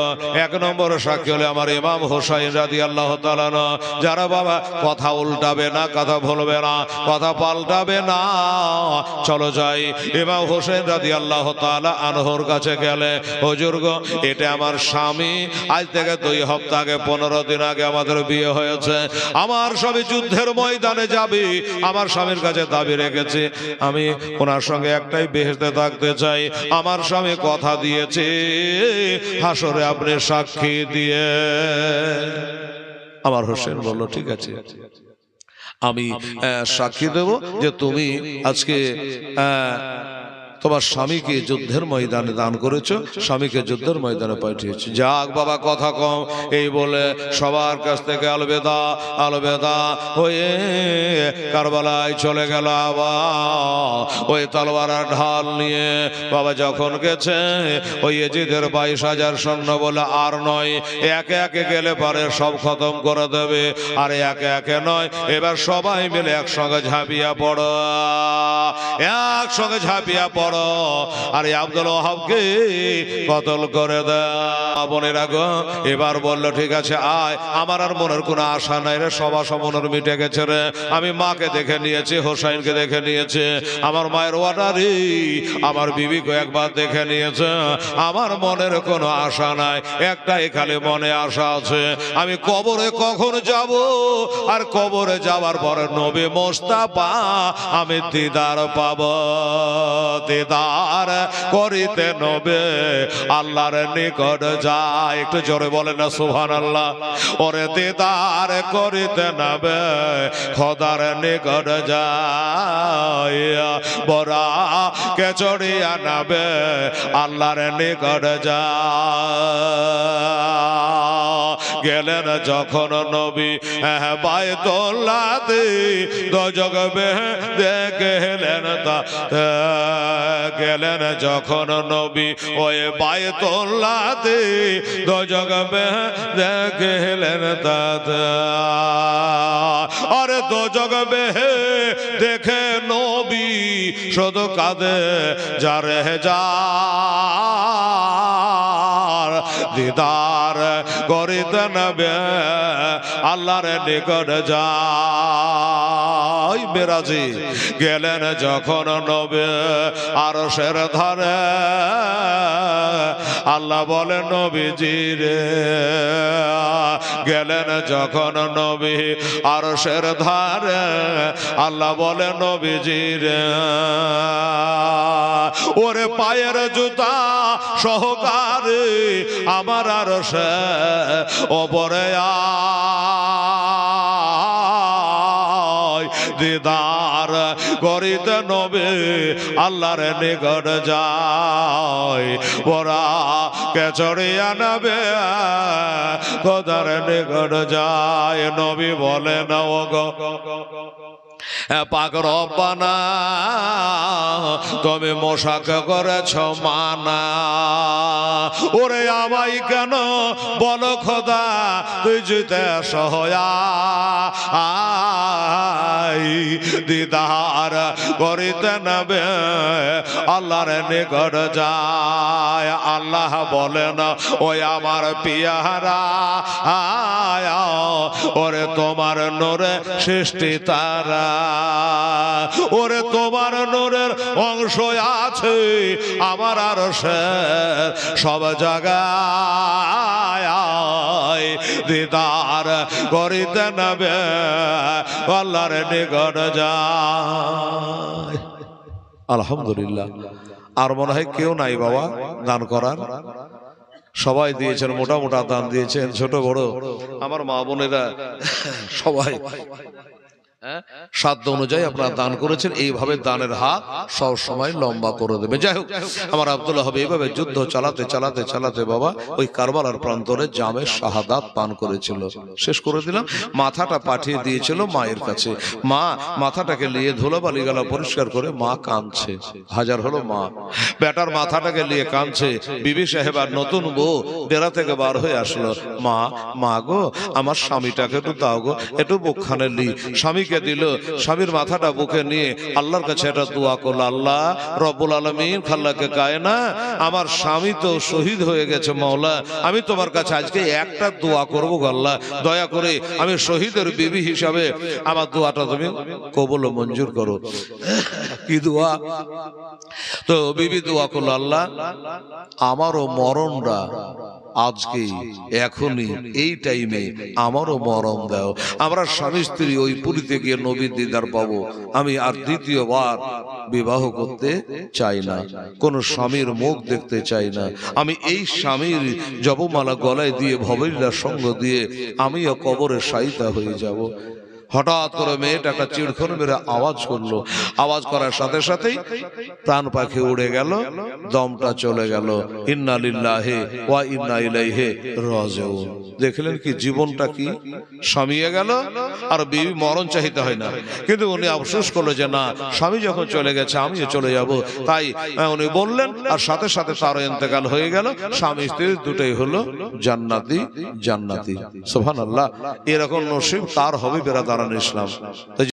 1 নম্বর সাক্ষী হলে আমার ইমাম হোসাইন রাদিয়াল্লাহু তাআলা আনহু, যারা বাবা কথা উল্টাবে না, কথা বলবে না, কথা পাল্টাবে না। চলো যাই। ইমাম হোসেন রাদিয়াল্লাহু তাআলা আনহুর কাছে গেলে, হুজুর গো এটা আমার স্বামী, আজ থেকে 2 সপ্তাহ আগে 15 দিন আগে আমাদের বিয়ে হয়েছে, আমার স্বামী যুদ্ধের ময়দানে যাবে, আমার স্বামীর কাছে দাবি রেখেছি আমি ওনার সঙ্গে একটাই বেহেশতে থাকতে চাই। আমার স্বামী কথা দিয়েছে, হাসরে আপনি সাক্ষী দিয়ে। আমার হোসেন বলল ঠিক আছে, আমি সাক্ষী দেব যে তুমি আজকে তোমার স্বামীকে যুদ্ধের ময়দানে দান করেছো, স্বামীকে যুদ্ধের ময়দানে পাঠিয়েছো। যাক বাবা, কথা কম। এই বলে সবার কাছ থেকে আলবেদা আলবেদা হয়ে কারবালায় চলে গেল। আবার ওই তলোয়ার ঢাল নিয়ে বাবা যখন গেছে, ওই এজিদের 22,000 সৈন্য বলে আর নয়, একে একে গেলে পারে সব খতম করে দেবে। আর একে একে নয়, এবার সবাই মিলে একসঙ্গে ঝাঁপিয়ে পড়ো, একসঙ্গে ঝাঁপিয়ে পড়ো। আর আব্দুল ওয়াহাবকে কতল করে দাও। বোনেরা গো, এবার বললো ঠিক আছে আয়, আমার আর মনের কোনো আশা নাই রে, সব আশা মনের মিটে গেছে রে। আমি মাকে দেখে নিয়েছি, হোসাইনকে দেখে নিয়েছে, আমার মায়ের ওয়াটারি আমার বিবিকে একবার দেখে নিয়েছে। আমার মনের কোনো আশা নাই, একটাই খালি মনে আশা আছে, আমি কবরে কখন যাব, আর কবরে যাওয়ার পরে নবী মোস্তাফা আমি দিদার পাব। দিদার করিতে নবে আল্লাহর নিকট যায়। একটু জোরে বলে না সুবহানাল্লাহ। ওরে দিদার করিতে নবে খোদার নিকট যায়, বড়া কেচড়িয়া নবে আল্লাহর নিকট যায়। গেলেন যখন নবী বায়তুল্লাহতে, দোজখ দেখলেন তা। গেলেন যখন নবী ওই বায়তুল্লাহতে, দোজখ দেখলেন তা। আরে দোজখ দেখে নবী শুধু কাঁদে, যারে যার দিদার করিতে নবে আল্লাহর নিকট যায়। মেরাজি গেলেন যখন নবী আরশের ধারে, আল্লাহ বলেন নবীজি রে। গেলেন যখন নবী আরশের ধারে, আল্লাহ বলেন নবীজি রে। ওরে পায়ের জুতা সহকারে আমার আরশে ওপরে দিদার করিতে নবে আল্লাহর নিকট যায়। ওরা কেচড়িয়া নবে খোদার নিকট যায়। নবী বলে না ও গো পাক রব্বানা, তুমি মোশাক করেছ মানা, ওরে আমায় কেন বলো খোদা, তুই যেতে সহয়া দিদার করিতে নবে আল্লাহর নিকট যায়। আল্লাহ বলেন ওই আমার পিয়ারা, ওরে তোমার নূরে সৃষ্টি তারা, ওরে তোমার নূরের অংশ আছে আমার আরশে সব জায়গায়, দিদার করিতে নবে আল্লাহর নিকট যায়। আলহামদুলিল্লাহ। আর মনে হয় কেউ নাই বাবা দান করার, সবাই দিয়েছেন, মোটা মোটা দান দিয়েছেন, ছোট বড় আমার মা বোনেরা সবাই সাধ্য অনুযায়ী আপনারা দান করেছেন। এইভাবে দানের হাত সব সময় লম্বা করে দেবে। যাই হোক, আমার আব্দুল্লাহ হবে এইভাবে যুদ্ধ চালাতে চালাতে চালাতে বাবা ওই কারবালার প্রান্তরে জামে শাহাদাত পান করেছিল। শেষ করে দিলাম। মাথাটা পাঠিয়ে দিয়েছিল মায়ের কাছে। মা মাথাটাকে নিয়ে ধুলোবালি গেলা পরিষ্কার করে মা কাঁদছে। হাজার হলো মা, বেটার মাথাটাকে নিয়ে কাঁদছে। বিবি সাহেবার নতুন বউ ডেরা থেকে বার হয়ে আসলো। মা মা গো, আমার স্বামীটাকে একটু দাও গো, একটু বুকখানে লি। স্বামীকে দিল। স্বামীর মাথাটা বুকে নিয়ে আল্লাহর কাছে একটা দোয়া করলো, আল্লাহ রব্বুল আলামিন খাল্লাকে গায়ে না, আমার স্বামী তো শহীদ হয়ে গেছে মাওলা, আমি তোমার কাছে আজকে একটা দোয়া করবো আল্লাহ, দয়া করে আমি শহীদের বিবি হিসাবে আমার দোয়াটা তুমি কবুল ও মঞ্জুর করো। কি দোয়া? তো বিবি দোয়া করলো, আল্লাহ আমারও মরণটা আজকে এখনই এই টাইমে আমারও মরণ দাও। আমরা স্বামী স্ত্রী ওই পুরীতে গিয়ে নবীর দিদার পাবো। আমি আর দ্বিতীয়বার বিবাহ করতে চাই না, কোন স্বামীর মুখ দেখতে চাই না। আমি এই স্বামীর জপমালা গলায় দিয়ে ভবেলীলার সঙ্গ দিয়ে আমিও কবরে শায়িতা হয়ে যাব। হঠাৎ করে মেয়েটা একটা চিড়খড় মেরে আওয়াজ করলো। আওয়াজ করার সাথে সাথেই প্রাণ পাখি উড়ে গেল, দমটা চলে গেল। ইন্না লিল্লাহি ওয়া ইন্না ইলাইহি রাজিউন। দেখলেন কি জীবনটা কি স্বামীয়ে গেল, আর বিবি মরণ চাইতে হয় না। কিন্তু উনি আফসোস করলো যে না, স্বামী যখন চলে গেছে আমিও চলে যাব। তাই উনি বললেন, আর সাথে সাথে তারও ইন্তেকাল হয়ে গেল। স্বামী স্ত্রী দুটোই হলো জান্নাতি জান্নাতি। সুবহানাল্লাহ। এরকম নসিব কার হবে বেরাদারান ইসলাম?